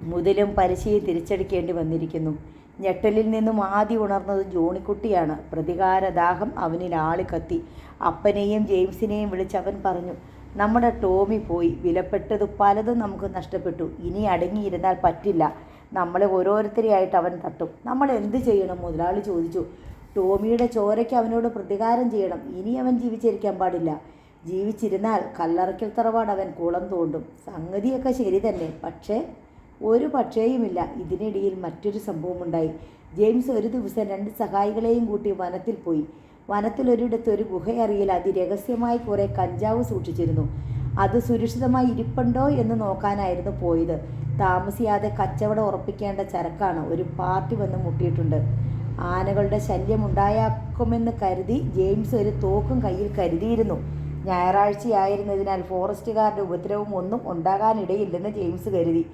മുതലും പലിശയും തിരിച്ചടിക്കേണ്ടി വന്നിരിക്കുന്നു. ഞെട്ടലിൽ നിന്നും ആദ്യം ഉണർന്നത് ജോണിക്കുട്ടിയാണ്. പ്രതികാരദാഹം അവനിൽ ആളിക്കത്തി. അപ്പനെയും ജെയിംസിനെയും വിളിച്ചവൻ പറഞ്ഞു. നമ്മുടെ ടോമി പോയി. വിലപ്പെട്ടത് പലതും നമുക്ക് നഷ്ടപ്പെട്ടു. ഇനി അടങ്ങിയിരുന്നാൽ പറ്റില്ല. നമ്മളെ ഓരോരുത്തരെയായിട്ട് അവൻ തട്ടും. നമ്മൾ എന്ത് ചെയ്യണം? മുതലാളി ചോദിച്ചു. ടോമിയുടെ ചോരയ്ക്ക് അവനോട് പ്രതികാരം ചെയ്യണം. ഇനി അവൻ ജീവിച്ചിരിക്കാൻ പാടില്ല. ജീവിച്ചിരുന്നാൽ കല്ലറയ്ക്കൽ തറവാട് അവൻ കുളം തോണ്ടും. സംഗതിയൊക്കെ ശരി തന്നെ. പക്ഷേ ഒരു പക്ഷേയുമില്ല. ഇതിനിടയിൽ മറ്റൊരു സംഭവമുണ്ടായി. ജെയിംസ് ഒരു ദിവസം 2 സഹായികളെയും കൂട്ടി വനത്തിൽ പോയി. വനത്തിലൊരിടത്ത് ഒരു ഗുഹയറിയിൽ അതിരഹസ്യമായി കുറേ കഞ്ചാവ് സൂക്ഷിച്ചിരുന്നു. അത് സുരക്ഷിതമായി ഇരിപ്പുണ്ടോ എന്ന് നോക്കാനായിരുന്നു പോയത്. താമസിയാതെ കച്ചവടം ഉറപ്പിക്കേണ്ട ചരക്കാണ്. ഒരു പാർട്ടി വന്ന് മുട്ടിയിട്ടുണ്ട്. ആനകളുടെ ശല്യം ഉണ്ടായേക്കുമെന്ന് കരുതി ജെയിംസ് ഒരു തോക്കും കയ്യിൽ കരുതിയിരുന്നു. ഞായറാഴ്ചയായിരുന്നതിനാൽ ഫോറസ്റ്റുകാരുടെ ഉപദ്രവം ഒന്നും ഉണ്ടാകാനിടയില്ലെന്ന് ജെയിംസ് കരുതി.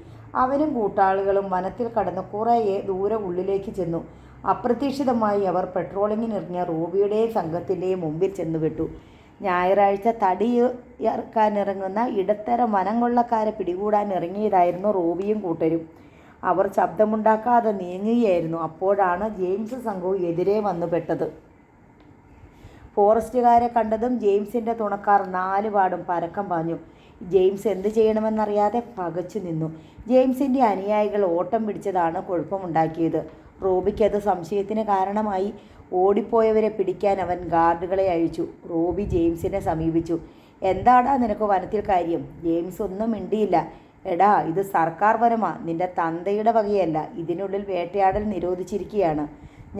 അവനും കൂട്ടാളികളും വനത്തിൽ കടന്ന് കുറേ ദൂരം ഉള്ളിലേക്ക് ചെന്നു. അപ്രതീക്ഷിതമായി അവർ പെട്രോളിങ്ങിനിറങ്ങിയ റോബിയുടെയും സംഘത്തിൻ്റെയും മുമ്പിൽ ചെന്നുവിട്ടു. ഞായറാഴ്ച തടി ഇറക്കാനിറങ്ങുന്ന ഇടത്തരം വനം കൊള്ളക്കാരെ പിടികൂടാൻ ഇറങ്ങിയതായിരുന്നു റോബിയും കൂട്ടരും. അവർ ശബ്ദമുണ്ടാക്കാതെ നീങ്ങുകയായിരുന്നു. അപ്പോഴാണ് ജെയിംസ് സംഘവും എതിരെ വന്നു പെട്ടത്. ഫോറസ്റ്റുകാരെ കണ്ടതും ജെയിംസിൻ്റെ തുണക്കാർ നാലുപാടും പരക്കം പാഞ്ഞു. ജെയിംസ് എന്ത് ചെയ്യണമെന്നറിയാതെ പകച്ചു നിന്നു. ജെയിംസിൻ്റെ അനുയായികൾ ഓട്ടം പിടിച്ചതാണ് കുഴപ്പമുണ്ടാക്കിയത്. റോബിക്കത് സംശയത്തിന് കാരണമായി. ഓടിപ്പോയവരെ പിടിക്കാൻ അവൻ ഗാർഡുകളെ അയച്ചു. റോബി ജെയിംസിനെ സമീപിച്ചു. എന്താടാ നിനക്ക് വനത്തിൽ കാര്യം? ജെയിംസ് ഒന്നും മിണ്ടിയില്ല. എടാ, ഇത് സർക്കാർ വനമാ, നിന്റെ തന്തയുടെ വകയല്ല. ഇതിനുള്ളിൽ വേട്ടയാടൽ നിരോധിച്ചിരിക്കുകയാണ്.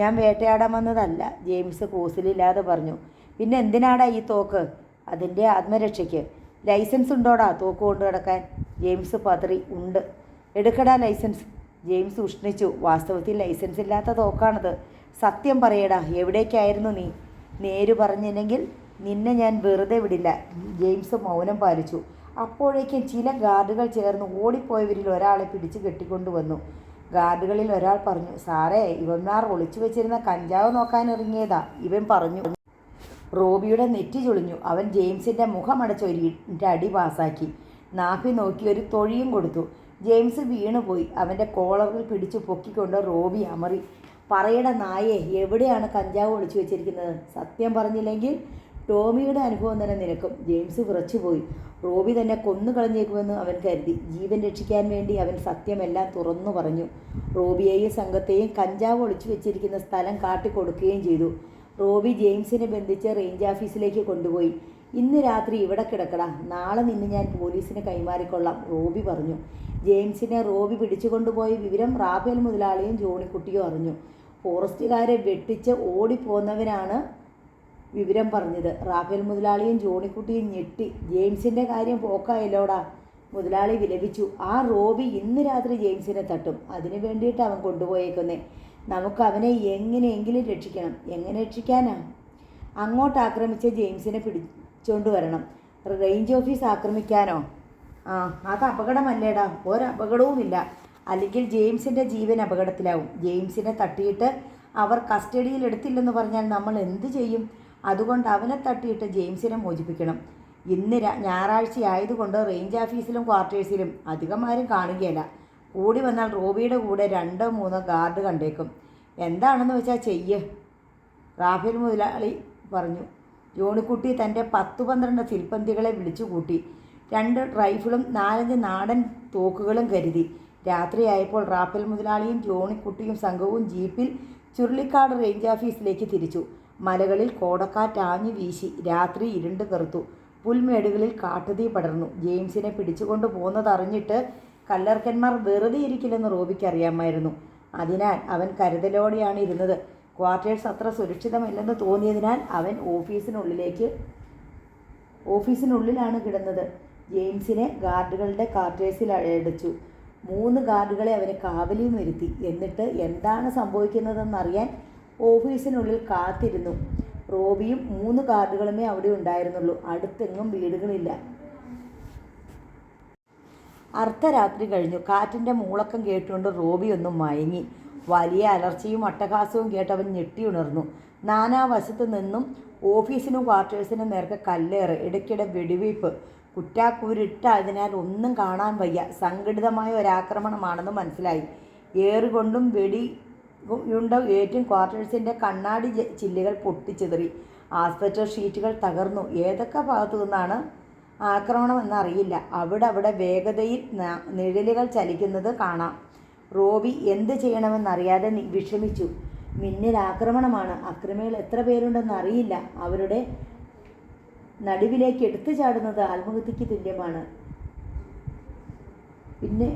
ഞാൻ വേട്ടയാടാൻ വന്നതല്ല, ജെയിംസ് കൂസലില്ലാതെ പറഞ്ഞു. പിന്നെ എന്തിനാടാ ഈ തോക്ക്? അതിൻ്റെ ആത്മരക്ഷയ്ക്ക്. ലൈസൻസ് ഉണ്ടോടാ തോക്ക് കൊണ്ട് കിടക്കാൻ? ജെയിംസ് പതറി. ഉണ്ട്. എടുക്കടാ ലൈസൻസ്. ജെയിംസ് ഉഷ്ണിച്ചു. വാസ്തവത്തിൽ ലൈസൻസ് ഇല്ലാത്ത തോക്കാണത്. സത്യം പറയടാ, എവിടേക്കായിരുന്നു നീ? നേര് പറഞ്ഞില്ലെങ്കിൽ നിന്നെ ഞാൻ വെറുതെ വിടില്ല. ജെയിംസ് മൗനം പാലിച്ചു. അപ്പോഴേക്കും ചില ഗാർഡുകൾ ചേർന്ന് ഓടിപ്പോയവരിൽ ഒരാളെ പിടിച്ച് കെട്ടിക്കൊണ്ടുവന്നു. ഗാർഡുകളിൽ ഒരാൾ പറഞ്ഞു, സാറേ, ഇവന്മാർ ഒളിച്ചു വെച്ചിരുന്ന കഞ്ചാവ് നോക്കാൻ ഇറങ്ങിയതാ. ഇവൻ പറഞ്ഞു. റോബിയുടെ നെറ്റി ചുളിഞ്ഞു. അവൻ ജെയിംസിൻ്റെ മുഖമടച്ച് ഒരു അടി പാസാക്കി. നാഭി നോക്കി ഒരു തൊഴിയും കൊടുത്തു. ജെയിംസ് വീണുപോയി. അവൻ്റെ കോളറിൽ പിടിച്ചു പൊക്കിക്കൊണ്ട് റോബി അമറി. പറയട നായേ, എവിടെയാണ് കഞ്ചാവ് ഒളിച്ചു വെച്ചിരിക്കുന്നത്? സത്യം പറഞ്ഞില്ലെങ്കിൽ ടോമിയുടെ അനുഭവം തന്നെ നിനക്കും. ജെയിംസ് വിറച്ചുപോയി. റോബി തന്നെ കൊന്നു കളഞ്ഞേക്കുമെന്ന് അവൻ കരുതി. ജീവൻ രക്ഷിക്കാൻ വേണ്ടി അവൻ സത്യമെല്ലാം തുറന്നു പറഞ്ഞു. റോബിയെയും സംഘത്തെയും കഞ്ചാവ് ഒളിച്ചു വെച്ചിരിക്കുന്ന സ്ഥലം കാട്ടിക്കൊടുക്കുകയും ചെയ്തു. റോബി ജെയിംസിനെ ബന്ധിച്ച് റേഞ്ച് ഓഫീസിലേക്ക് കൊണ്ടുപോയി. ഇന്ന് രാത്രി ഇവിടെ കിടക്കടാ, നാളെ നിന്നെ ഞാൻ പോലീസിന് കൈമാറിക്കൊള്ളാം, റോബി പറഞ്ഞു. ജെയിംസിനെ റോബി പിടിച്ചുകൊണ്ടുപോയ വിവരം റാഫേൽ മുതലാളിയും ജോണിക്കുട്ടിയും അറിഞ്ഞു. ഫോറസ്റ്റുകാരെ വെട്ടിച്ച് ഓടിപ്പോന്നവനാണ് വിവരം പറഞ്ഞത്. റാഫേൽ മുതലാളിയും ജോണിക്കുട്ടിയും ഞെട്ടി. ജെയിംസിൻ്റെ കാര്യം പോക്കായല്ലോടാ, മുതലാളി വിലപിച്ചു. ആ റോബി ഇന്ന് രാത്രി ജെയിംസിനെ തട്ടും. അതിനു വേണ്ടിയിട്ട് അവൻ കൊണ്ടുപോയേക്കുന്നേ. നമുക്ക് അവനെ എങ്ങനെയെങ്കിലും രക്ഷിക്കണം. എങ്ങനെ രക്ഷിക്കാനാ? അങ്ങോട്ട് ആക്രമിച്ച് ജെയിംസിനെ പിടിച്ചോണ്ട് വരണം. റേഞ്ച് ഓഫീസ് ആക്രമിക്കാനോ? അത് അപകടമല്ലേടാ? ഒരപകടവുമില്ല. അല്ലെങ്കിൽ ജെയിംസിൻ്റെ ജീവൻ അപകടത്തിലാവും. ജെയിംസിനെ തട്ടിയിട്ട് അവർ കസ്റ്റഡിയിൽ എടുത്തില്ലെന്ന് പറഞ്ഞാൽ നമ്മൾ എന്ത് ചെയ്യും? അതുകൊണ്ട് അവനെ തട്ടിയിട്ട് ജെയിംസിനെ മോചിപ്പിക്കണം. ഇന്ന് ഞായറാഴ്ച ആയതുകൊണ്ട് റേഞ്ച് ഓഫീസിലും ക്വാർട്ടേഴ്സിലും അധികം ആരും കാണുകയില്ല. കൂടി വന്നാൽ റോബിയുടെ കൂടെ 2-3 ഗാർഡ് കണ്ടേക്കും. എന്താണെന്ന് വെച്ചാൽ ചെയ്യ്, റാഫേൽ മുതലാളി പറഞ്ഞു. ജോണിക്കുട്ടി തൻ്റെ 10-12 സിൽപ്പന്തികളെ വിളിച്ചു കൂട്ടി. 2 റൈഫിളും 4-5 നാടൻ തോക്കുകളും കരുതി. രാത്രിയായപ്പോൾ റാഫേൽ മുതലാളിയും ജോണിക്കുട്ടിയും സംഘവും ജീപ്പിൽ ചുരുളിക്കാട് റേഞ്ച് ഓഫീസിലേക്ക് തിരിച്ചു. മലകളിൽ കോടക്കാറ്റാഞ്ഞു വീശി. രാത്രി ഇരുണ്ട് കറുത്തു. പുൽമേടുകളിൽ കാട്ടുതീ പടർന്നു. ജെയിംസിനെ പിടിച്ചുകൊണ്ട് പോകുന്നതറിഞ്ഞിട്ട് കല്ലർക്കന്മാർ വെറുതെ ഇരിക്കില്ലെന്ന് റോബിക്ക് അറിയാമായിരുന്നു. അതിനാൽ അവൻ കരുതലോടെയാണ് ഇരുന്നത്. ക്വാർട്ടേഴ്സ് അത്ര സുരക്ഷിതമല്ലെന്ന് തോന്നിയതിനാൽ അവൻ ഓഫീസിനുള്ളിലാണ് കിടന്നത്. ജെയിംസിനെ ഗാർഡുകളുടെ ക്വാർട്ടേഴ്സിൽ അടച്ചു. 3 ഗാർഡുകളെ അവന് കാവലിൽ നിർത്തി. എന്നിട്ട് എന്താണ് സംഭവിക്കുന്നതെന്നറിയാൻ ഓഫീസിനുള്ളിൽ കാത്തിരുന്നു. റോബിയും 3 ഗാർഡുകളുമേ അവിടെ ഉണ്ടായിരുന്നുള്ളൂ. അടുത്തെങ്ങും വീടുകളില്ല. അർദ്ധരാത്രി കഴിഞ്ഞു. കാറ്റിൻ്റെ മൂളക്കം കേട്ടുകൊണ്ട് റോബി ഒന്നും മയങ്ങി. വലിയ അലർച്ചയും അട്ടഹാസവും കേട്ടവൻ ഞെട്ടിയുണർന്നു. നാനാവശത്തു നിന്നും ഓഫീസിനും ക്വാർട്ടേഴ്സിനും നേർക്ക് കല്ലേറ്, ഇടയ്ക്കിടെ വെടിവയ്പ്. കുറ്റാക്കൂരിട്ടതിനാൽ ഒന്നും കാണാൻ വയ്യ. സംഘടിതമായ ഒരാക്രമണമാണെന്ന് മനസ്സിലായി. ഏറുകൊണ്ടും വെടിയുണ്ട ഏറ്റും ക്വാർട്ടേഴ്സിൻ്റെ കണ്ണാടി ചില്ലുകൾ പൊട്ടിച്ചിതറി. ആസ്പെറ്റർ ഷീറ്റുകൾ തകർന്നു. ഏതൊക്കെ ഭാഗത്തു നിന്നാണ് ആക്രമണമെന്നറിയില്ല. അവിടെ വേഗതയിൽ നിഴലുകൾ ചലിക്കുന്നത് കാണാം. റോബി എന്ത് ചെയ്യണമെന്നറിയാതെ വിഷമിച്ചു. മിന്നൽ ആക്രമണമാണ്. അക്രമികൾ എത്ര പേരുണ്ടെന്ന് അറിയില്ല. അവരുടെ നടുവിലേക്ക് എടുത്തു ചാടുന്നത് ആത്മഹത്യക്ക് തുല്യമാണ്. പിന്നെ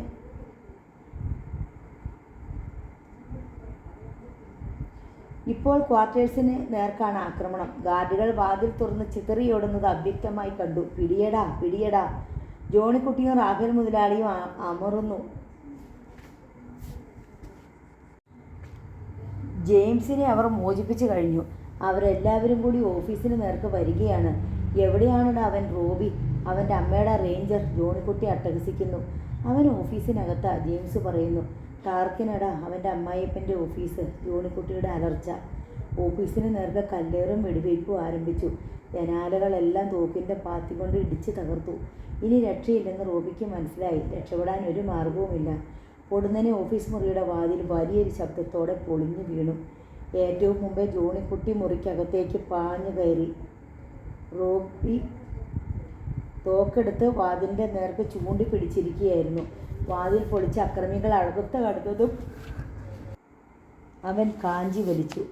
ഇപ്പോൾ ക്വാർട്ടേഴ്സിന് നേർക്കാണ് ആക്രമണം. ഗാർഡുകൾ വാതിൽ തുറന്ന് ചിതറിയോടുന്നത് അവ്യക്തമായി കണ്ടു. പിടിയടാ, പിടിയടാ! ജോണിക്കുട്ടിയും റാഫേൽ മുതലാളിയും അമറുന്നു. ജെയിംസിനെ അവർ മോചിപ്പിച്ചു കഴിഞ്ഞു. അവരെല്ലാവരും കൂടി ഓഫീസിന് നേർക്ക് വരികയാണ്. എവിടെയാണടാ അവൻ? റോബി, അവൻ്റെ അമ്മയുടെ റേഞ്ചർ, ജോണിക്കുട്ടി അട്ടഹസിക്കുന്നു. അവൻ ഓഫീസിനകത്താ, ജെയിംസ് പറയുന്നു. ടാർക്കിനടാ അവൻ്റെ അമ്മായിയപ്പൻ്റെ ഓഫീസ്, ജോണിക്കുട്ടിയുടെ അലർച്ച. ഓഫീസിന് നേർക്ക് കല്ലേറും വെടിവയ്പ്പും ആരംഭിച്ചു. ജനാലകളെല്ലാം തോക്കിൻ്റെ പാത്തി കൊണ്ട് ഇടിച്ച് തകർത്തു. ഇനി രക്ഷയില്ലെന്ന് റോബിക്ക് മനസ്സിലായി. രക്ഷപ്പെടാൻ ഒരു മാർഗവുമില്ല. പൊടുന്നനെ ഓഫീസ് മുറിയുടെ വാതിൽ വലിയൊരു ശബ്ദത്തോടെ പൊളിഞ്ഞു വീണു. ഏറ്റവും മുമ്പേ ജോണിക്കുട്ടി മുറിക്കകത്തേക്ക് പാഞ്ഞു കയറി. റോബി തോക്കെടുത്ത് വാതിലിൻ്റെ നേർക്ക് ചൂണ്ടി പിടിച്ചിരിക്കുകയായിരുന്നു. വാതിൽ പൊളിച്ച് അക്രമികൾ അകത്ത് കടന്നതും അവൻ കാഞ്ചി വലിച്ചു.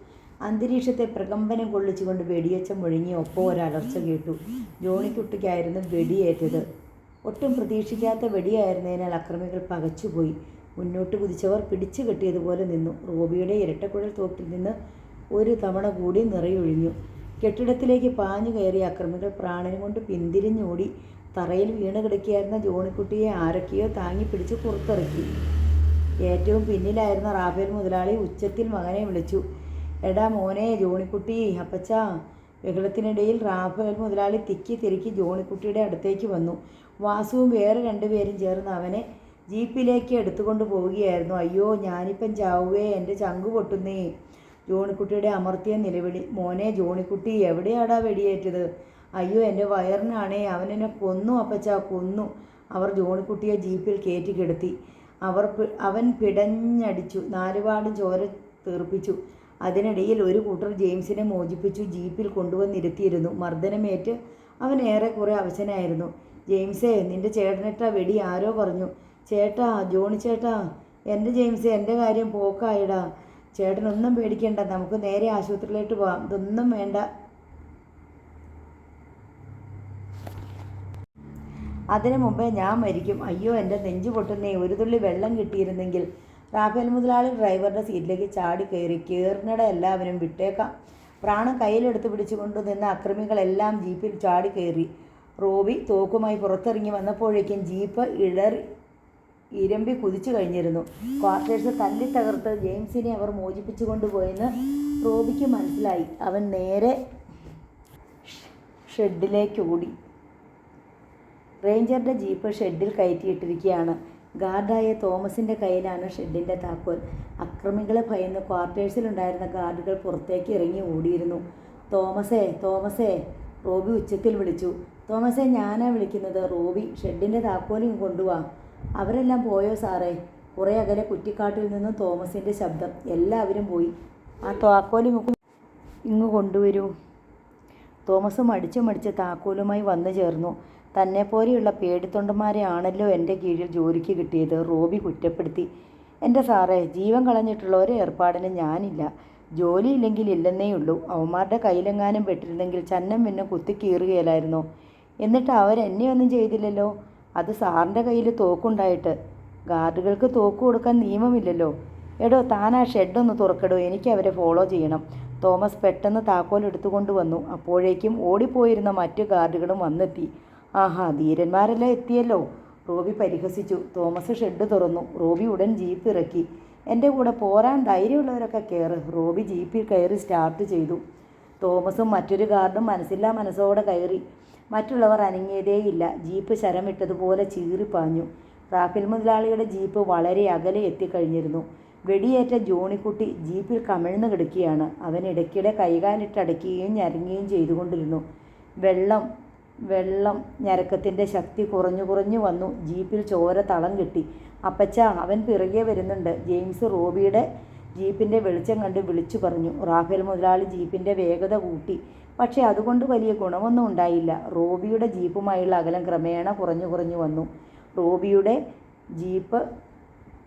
അന്തരീക്ഷത്തെ പ്രകമ്പനം കൊള്ളിച്ചുകൊണ്ട് വെടിയച്ച മുഴങ്ങി. ഒപ്പം ഒരലർച്ച കേട്ടു. ജോണിക്കുട്ടിക്കായിരുന്നു വെടിയേറ്റത്. ഒട്ടും പ്രതീക്ഷിക്കാത്ത വെടിയായിരുന്നതിനാൽ അക്രമികൾ പകച്ചുപോയി. മുന്നോട്ട് കുതിച്ചവർ പിടിച്ചു കെട്ടിയതുപോലെ നിന്നു. റോബിയുടെ ഇരട്ടക്കുഴൽ തോക്കിൽ നിന്ന് ഒരു തവണ കൂടി നിറയൊഴിഞ്ഞു. കെട്ടിടത്തിലേക്ക് പാഞ്ഞു കയറിയ അക്രമികൾ പ്രാണനും കൊണ്ട് പിന്തിരിഞ്ഞോടി. തറയിൽ വീണ് കിടക്കുകയായിരുന്ന ജോണിക്കുട്ടിയെ ആരൊക്കെയോ താങ്ങി പിടിച്ച് പുറത്തിറക്കി. ഏറ്റവും പിന്നിലായിരുന്ന റാഫേൽ മുതലാളി ഉച്ചത്തിൽ മകനെ വിളിച്ചു. എടാ മോനെ ജോണിക്കുട്ടി, അപ്പച്ചാ. ബഹളത്തിനിടയിൽ റാഫേൽ മുതലാളി തിക്കി തിരക്കി ജോണിക്കുട്ടിയുടെ അടുത്തേക്ക് വന്നു. വാസുവും വേറെ രണ്ടുപേരും ചേർന്ന് അവനെ ജീപ്പിലേക്ക് എടുത്തുകൊണ്ട് പോവുകയായിരുന്നു. അയ്യോ, ഞാനിപ്പം ചാവുവേ, എൻ്റെ ചങ്കു പൊട്ടുന്നേ. ജോണിക്കുട്ടിയുടെ അമർത്തിയ നിലവിളി. മോനെ ജോണിക്കുട്ടി, എവിടെയാടാ വെടിയേറ്റത്? അയ്യോ, എൻ്റെ വയറിനാണേ, അവനെന്നെ കൊന്നു അപ്പച്ചാ, കൊന്നു. അവർ ജോണിക്കുട്ടിയെ ജീപ്പിൽ കയറ്റി കിടത്തി. അവൻ പിടഞ്ഞടിച്ചു. നാലുപാടും ചോര തീർപ്പിച്ചു. അതിനിടയിൽ ഒരു കൂട്ടർ ജെയിംസിനെ മോചിപ്പിച്ചു ജീപ്പിൽ കൊണ്ടുവന്നിരുത്തിയിരുന്നു. മർദ്ദനമേറ്റ് അവൻ ഏറെക്കുറെ അവശനായിരുന്നു. ജെയിംസേ, നിന്റെ ചേട്ടനിട്ട വെടി ആരോ പറഞ്ഞു. ചേട്ടാ, ജോണി ചേട്ടാ, എൻ്റെ ജെയിംസേ, എൻ്റെ കാര്യം പോക്കായിടാ. ചേട്ടനൊന്നും പേടിക്കണ്ട, നമുക്ക് നേരെ ആശുപത്രിയിലേക്ക് പോവാം. ഇതൊന്നും വേണ്ട. അതിനു മുമ്പേ ഞാൻ മരിക്കും. അയ്യോ, എൻ്റെ നെഞ്ചു പൊട്ടുന്നേ. ഒരു തുള്ളി വെള്ളം കിട്ടിയിരുന്നെങ്കിൽ. റാഫേൽ മുതലാളി ഡ്രൈവറുടെ സീറ്റിലേക്ക് ചാടി കയറി. കയറിനിടെ എല്ലാവരും വിട്ടേക്കാം. പ്രാണം കയ്യിലെടുത്ത് പിടിച്ചുകൊണ്ട് നിന്ന അക്രമികളെല്ലാം ജീപ്പിൽ ചാടി കയറി. റോബി തോക്കുമായി പുറത്തിറങ്ങി വന്നപ്പോഴേക്കും ജീപ്പ് ഇരമ്പി കുതിച്ചു കഴിഞ്ഞിരുന്നു. ക്വാർട്ടേഴ്സ് തല്ലി തകർത്ത് ജെയിംസിനെ അവർ മോചിപ്പിച്ചു കൊണ്ടുപോയെന്ന് റോബിക്ക് മനസ്സിലായി. അവൻ നേരെ ഷെഡിലേക്ക് ഓടി. റേഞ്ചറുടെ ജീപ്പ് ഷെഡിൽ കയറ്റിയിട്ടിരിക്കുകയാണ്. ഗാർഡായ തോമസിൻ്റെ കയ്യിലാണ് ഷെഡിൻ്റെ താക്കോൽ. അക്രമികളെ ഭയന്ന് ക്വാർട്ടേഴ്സിലുണ്ടായിരുന്ന ഗാർഡുകൾ പുറത്തേക്ക് ഇറങ്ങി ഓടിയിരുന്നു. തോമസേ, തോമസേ, റോബി ഉച്ചത്തിൽ വിളിച്ചു. തോമസേ, ഞാനാ വിളിക്കുന്നത്. റോബി, ഷെഡിൻ്റെ താക്കോലും കൊണ്ടുവാ. അവരെല്ലാം പോയോ സാറേ? കുറേ അകലെ കുറ്റിക്കാട്ടിൽ നിന്നും തോമസിൻ്റെ ശബ്ദം. എല്ലാവരും പോയി. ആ താക്കോലും ഇങ്ങ് കൊണ്ടുവരൂ. തോമസ് മടിച്ച് താക്കോലുമായി വന്നു ചേർന്നു. തന്നെപ്പോലെയുള്ള പേടിത്തൊണ്ടന്മാരെ ആണല്ലോ എൻ്റെ കീഴിൽ ജോലിക്ക് കിട്ടിയത്, റോബി കുറ്റപ്പെടുത്തി. എൻ്റെ സാറേ, ജീവൻ കളഞ്ഞിട്ടുള്ള ഒരു ഏർപ്പാടിന് ഞാനില്ല. ജോലിയില്ലെങ്കിൽ ഇല്ലെന്നേ ഉള്ളൂ. അവന്മാരുടെ കയ്യിലെങ്ങാനും പെട്ടിരുന്നെങ്കിൽ ചന്നം പിന്നെ കുത്തിക്കീറുകയില്ലായിരുന്നോ? എന്നിട്ട് അവരെന്നെ ഒന്നും ചെയ്തില്ലല്ലോ. അത് സാറിൻ്റെ കയ്യിൽ തോക്കുണ്ടായിട്ട്. ഗാർഡുകൾക്ക് തോക്ക് കൊടുക്കാൻ നിയമമില്ലല്ലോ. എടോ, താൻ ആ ഷെഡൊന്ന് തുറക്കടോ, എനിക്ക് അവരെ ഫോളോ ചെയ്യണം. തോമസ് പെട്ടെന്ന് താക്കോൽ എടുത്തുകൊണ്ട് വന്നു. അപ്പോഴേക്കും ഓടിപ്പോയിരുന്ന മറ്റു ഗാർഡുകളും വന്നെത്തി. ആഹാ, ധീരന്മാരെല്ലാം എത്തിയല്ലോ, റോബി പരിഹസിച്ചു. തോമസ് ഷെഡ് തുറന്നു. റോബി ഉടൻ ജീപ്പ് ഇറക്കി. എൻ്റെ കൂടെ പോരാൻ ധൈര്യമുള്ളവരൊക്കെ കയറ്. റോബി ജീപ്പിൽ കയറി സ്റ്റാർട്ട് ചെയ്തു. തോമസും മറ്റൊരു ഗാർഡും മനസ്സില്ലാ മനസ്സോടെ കയറി. മറ്റുള്ളവർ അനങ്ങിയതേയില്ല. ജീപ്പ് ശരമിട്ടതുപോലെ ചീറിപ്പാഞ്ഞു. റാഫേൽ മുതലാളിയുടെ ജീപ്പ് വളരെ അകലെ എത്തിക്കഴിഞ്ഞിരുന്നു. വെടിയേറ്റ ജോണിക്കുട്ടി ജീപ്പിൽ കമിഴ്ന്നു കിടക്കുകയാണ്. അവൻ ഇടയ്ക്കിടെ കൈകാലിട്ടടയ്ക്കുകയും ഞരങ്ങുകയും ചെയ്തുകൊണ്ടിരുന്നു. വെള്ളം ഞരക്കത്തിൻ്റെ ശക്തി കുറഞ്ഞു വന്നു. ജീപ്പിൽ ചോര തളം കെട്ടി. അപ്പച്ച, അവൻ പിറകെ വരുന്നുണ്ട്. ജെയിംസ് റോബിയുടെ ജീപ്പിൻ്റെ വെളിച്ചം കണ്ട് വിളിച്ചു പറഞ്ഞു. റാഫേൽ മുതലാളി ജീപ്പിൻ്റെ വേഗത കൂട്ടി. പക്ഷേ അതുകൊണ്ട് വലിയ ഗുണമൊന്നും ഉണ്ടായില്ല. റോബിയുടെ ജീപ്പുമായുള്ള അകലം ക്രമേണ കുറഞ്ഞു വന്നു. റോബിയുടെ ജീപ്പ്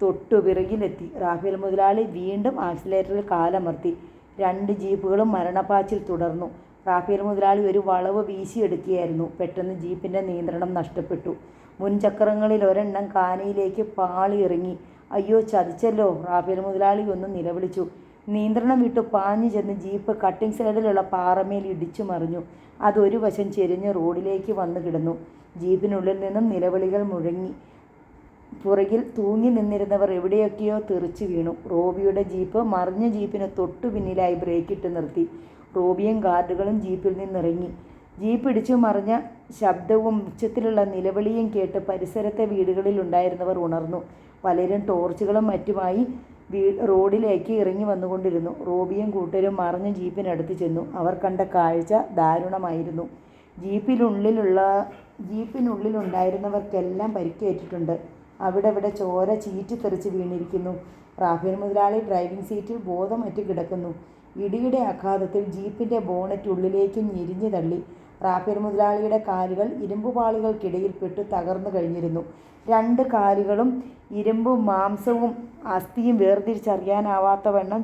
തൊട്ടുപിറകിലെത്തി. റാഫേൽ മുതലാളി വീണ്ടും ആക്സിലേറ്ററിൽ കാലമർത്തി. 2 ജീപ്പുകളും മരണപ്പാച്ചിൽ തുടർന്നു. റാഫേൽ മുതലാളി ഒരു വളവ് വീശിയെടുക്കുകയായിരുന്നു. പെട്ടെന്ന് ജീപ്പിൻ്റെ നിയന്ത്രണം നഷ്ടപ്പെട്ടു. മുൻചക്രങ്ങളിൽ ഒരെണ്ണം കാനയിലേക്ക് പാളി ഇറങ്ങി. അയ്യോ, ചതിച്ചല്ലോ, റാഫേൽ മുതലാളി ഒന്ന് നിലവിളിച്ചു. നിയന്ത്രണം വിട്ടു പാഞ്ഞു ചെന്ന് ജീപ്പ് കട്ടിംഗ് സൈഡിലുള്ള പാറമേൽ ഇടിച്ചു മറിഞ്ഞു. അതൊരു വശം ചെരിഞ്ഞ് റോഡിലേക്ക് വന്നു കിടന്നു. ജീപ്പിനുള്ളിൽ നിന്നും നിലവിളികൾ മുഴങ്ങി. പുറകിൽ തൂങ്ങി നിന്നിരുന്നവർ എവിടെയൊക്കെയോ തെറിച്ചു വീണു. റോബിയുടെ ജീപ്പ് മറിഞ്ഞ ജീപ്പിന് തൊട്ടു പിന്നിലായി ബ്രേക്കിട്ട് നിർത്തി. റോബിയും ഗാർഡുകളും ജീപ്പിൽ നിന്നിറങ്ങി. ജീപ്പ് ഇടിച്ചു മറിഞ്ഞ ശബ്ദവും ഉച്ചത്തിലുള്ള നിലവിളിയും കേട്ട് പരിസരത്തെ വീടുകളിൽ ഉണ്ടായിരുന്നവർ ഉണർന്നു. പലരും ടോർച്ചുകളും മറ്റുമായി റോഡിലേക്ക് ഇറങ്ങി വന്നുകൊണ്ടിരുന്നു. റോബിയും കൂട്ടരും മറിഞ്ഞ് ജീപ്പിനടുത്ത് ചെന്നു. അവർ കണ്ട കാഴ്ച ദാരുണമായിരുന്നു. ജീപ്പിനുള്ളിലുണ്ടായിരുന്നവർക്കെല്ലാം പരിക്കേറ്റിട്ടുണ്ട്. അവിടെ ചോര ചീറ്റിത്തെറിച്ച് വീണിരിക്കുന്നു. റാഫേൽ മുതലാളി ഡ്രൈവിംഗ് സീറ്റിൽ ബോധമറ്റ് കിടക്കുന്നു. ഇടിയുടെ ആഘാതത്തിൽ ജീപ്പിൻ്റെ ബോണറ്റ് ഉള്ളിലേക്ക് ഞെരിഞ്ഞു തള്ളി. റാഫേൽ മുതലാളിയുടെ കാലുകൾ ഇരുമ്പുപാളികൾക്കിടയിൽപ്പെട്ട് തകർന്നു കഴിഞ്ഞിരുന്നു. 2 കാലുകളും ഇരുമ്പും മാംസവും അസ്ഥിയും വേർതിരിച്ചറിയാനാവാത്തവണ്ണം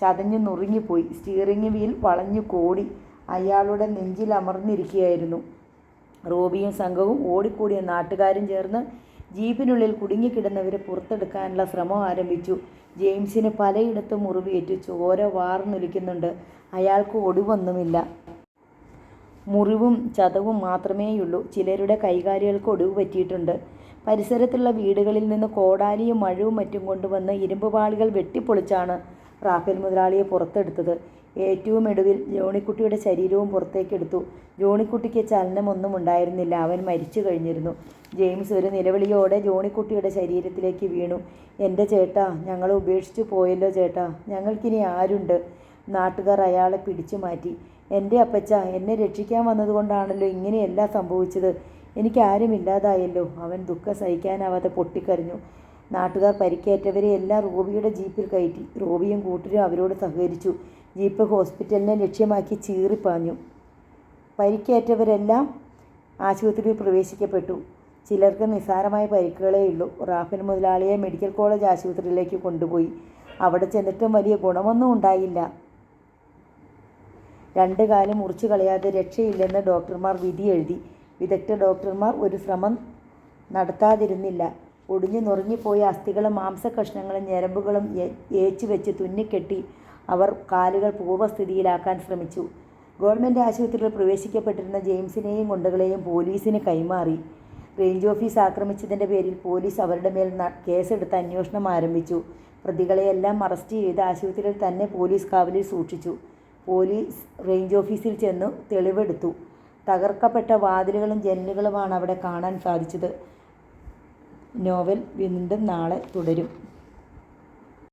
ചതഞ്ഞു നുറുങ്ങിപ്പോയി. സ്റ്റിയറിംഗ് വീൽ വളഞ്ഞു കോടി അയാളുടെ നെഞ്ചിൽ അമർന്നിരിക്കുകയായിരുന്നു. റോബിയും സംഘവും ഓടിക്കൂടിയ നാട്ടുകാരും ചേർന്ന് ജീപ്പിനുള്ളിൽ കുടുങ്ങിക്കിടന്നവരെ പുറത്തെടുക്കാനുള്ള ശ്രമം ആരംഭിച്ചു. ജെയിംസിന് പലയിടത്തും മുറിവേറ്റു. ചോര വാർന്നൊലിക്കുന്നുണ്ട്. അയാൾക്ക് ഒടിവൊന്നുമില്ല. മുറിവും ചതവും മാത്രമേയുള്ളൂ. ചിലരുടെ കൈകാലുകൾക്ക് ഒടിവ് പറ്റിയിട്ടുണ്ട്. പരിസരത്തുള്ള വീടുകളിൽ നിന്ന് കോടാലിയും മഴവും മറ്റും കൊണ്ടുവന്ന് ഇരുമ്പുപാളികൾ വെട്ടിപ്പൊളിച്ചാണ് റാഫേൽ മുതലാളിയെ പുറത്തെടുത്തത്. ഏറ്റവും ഒടുവിൽ ജോണിക്കുട്ടിയുടെ ശരീരവും പുറത്തേക്കെടുത്തു. ജോണിക്കുട്ടിക്ക് ചലനമൊന്നും ഉണ്ടായിരുന്നില്ല. അവൻ മരിച്ചു കഴിഞ്ഞിരുന്നു. ജെയിംസ് ഒരു നിലവിളിയോടെ ജോണിക്കുട്ടിയുടെ ശരീരത്തിലേക്ക് വീണു. എൻ്റെ ചേട്ടാ, ഞങ്ങളെ ഉപേക്ഷിച്ചു പോയല്ലോ ചേട്ടാ, ഞങ്ങൾക്കിനി ആരുണ്ട്? നാട്ടുകാർ അയാളെ പിടിച്ചു മാറ്റി. എൻ്റെ അപ്പച്ച, എന്നെ രക്ഷിക്കാൻ വന്നതുകൊണ്ടാണല്ലോ ഇങ്ങനെയെല്ലാം സംഭവിച്ചത്. എനിക്കാരുമില്ലാതായല്ലോ. അവൻ ദുഃഖം സഹിക്കാനാവാതെ പൊട്ടിക്കരഞ്ഞു. നാട്ടുകാർ പരിക്കേറ്റവരെ എല്ലാം റോബിയുടെ ജീപ്പിൽ കയറ്റി. റോബിയും കൂട്ടരും അവരോട് സഹകരിച്ചു. ജീപ്പ് ഹോസ്പിറ്റലിനെ ലക്ഷ്യമാക്കി ചീറിപ്പാഞ്ഞു. പരിക്കേറ്റവരെല്ലാം ആശുപത്രിയിൽ പ്രവേശിക്കപ്പെട്ടു. ചിലർക്ക് നിസ്സാരമായ പരിക്കുകളേയുള്ളൂ. റാഫേൽ മുതലാളിയെ മെഡിക്കൽ കോളേജ് ആശുപത്രിയിലേക്ക് കൊണ്ടുപോയി. അവിടെ ചെന്നിട്ടും വലിയ ഗുണമൊന്നും ഉണ്ടായില്ല. 2 കാലും മുറിച്ചു കളയാതെ രക്ഷയില്ലെന്ന് ഡോക്ടർമാർ വിധി എഴുതി. വിദഗ്ധ ഡോക്ടർമാർ ഒരു ശ്രമം നടത്താതിരുന്നില്ല. ഒടിഞ്ഞു നുറുങ്ങിപ്പോയ അസ്ഥികളും മാംസകഷ്ണങ്ങളും ഞരമ്പുകളും ഏച്ചു വെച്ച് തുന്നിക്കെട്ടി അവർ കാലുകൾ പൂർവ്വസ്ഥിതിയിലാക്കാൻ ശ്രമിച്ചു. ഗവൺമെൻറ് ആശുപത്രിയിൽ പ്രവേശിക്കപ്പെട്ടിരുന്ന ജെയിംസിനെയും ഗുണ്ടകളെയും പോലീസിന് കൈമാറി. റേഞ്ച് ഓഫീസ് ആക്രമിച്ചതിൻ്റെ പേരിൽ പോലീസ് അവരുടെ മേൽ കേസെടുത്ത് അന്വേഷണം ആരംഭിച്ചു. പ്രതികളെയെല്ലാം അറസ്റ്റ് ചെയ്ത് ആശുപത്രിയിൽ തന്നെ പോലീസ് കാവലിൽ സൂക്ഷിച്ചു. പോലീസ് റേഞ്ച് ഓഫീസിൽ ചെന്നു തെളിവെടുത്തു. തകർക്കപ്പെട്ട വാതിലുകളും ജനലുകളുമാണ് അവിടെ കാണാൻ സാധിച്ചത്. നോവൽ വീണ്ടും നാളെ തുടരും.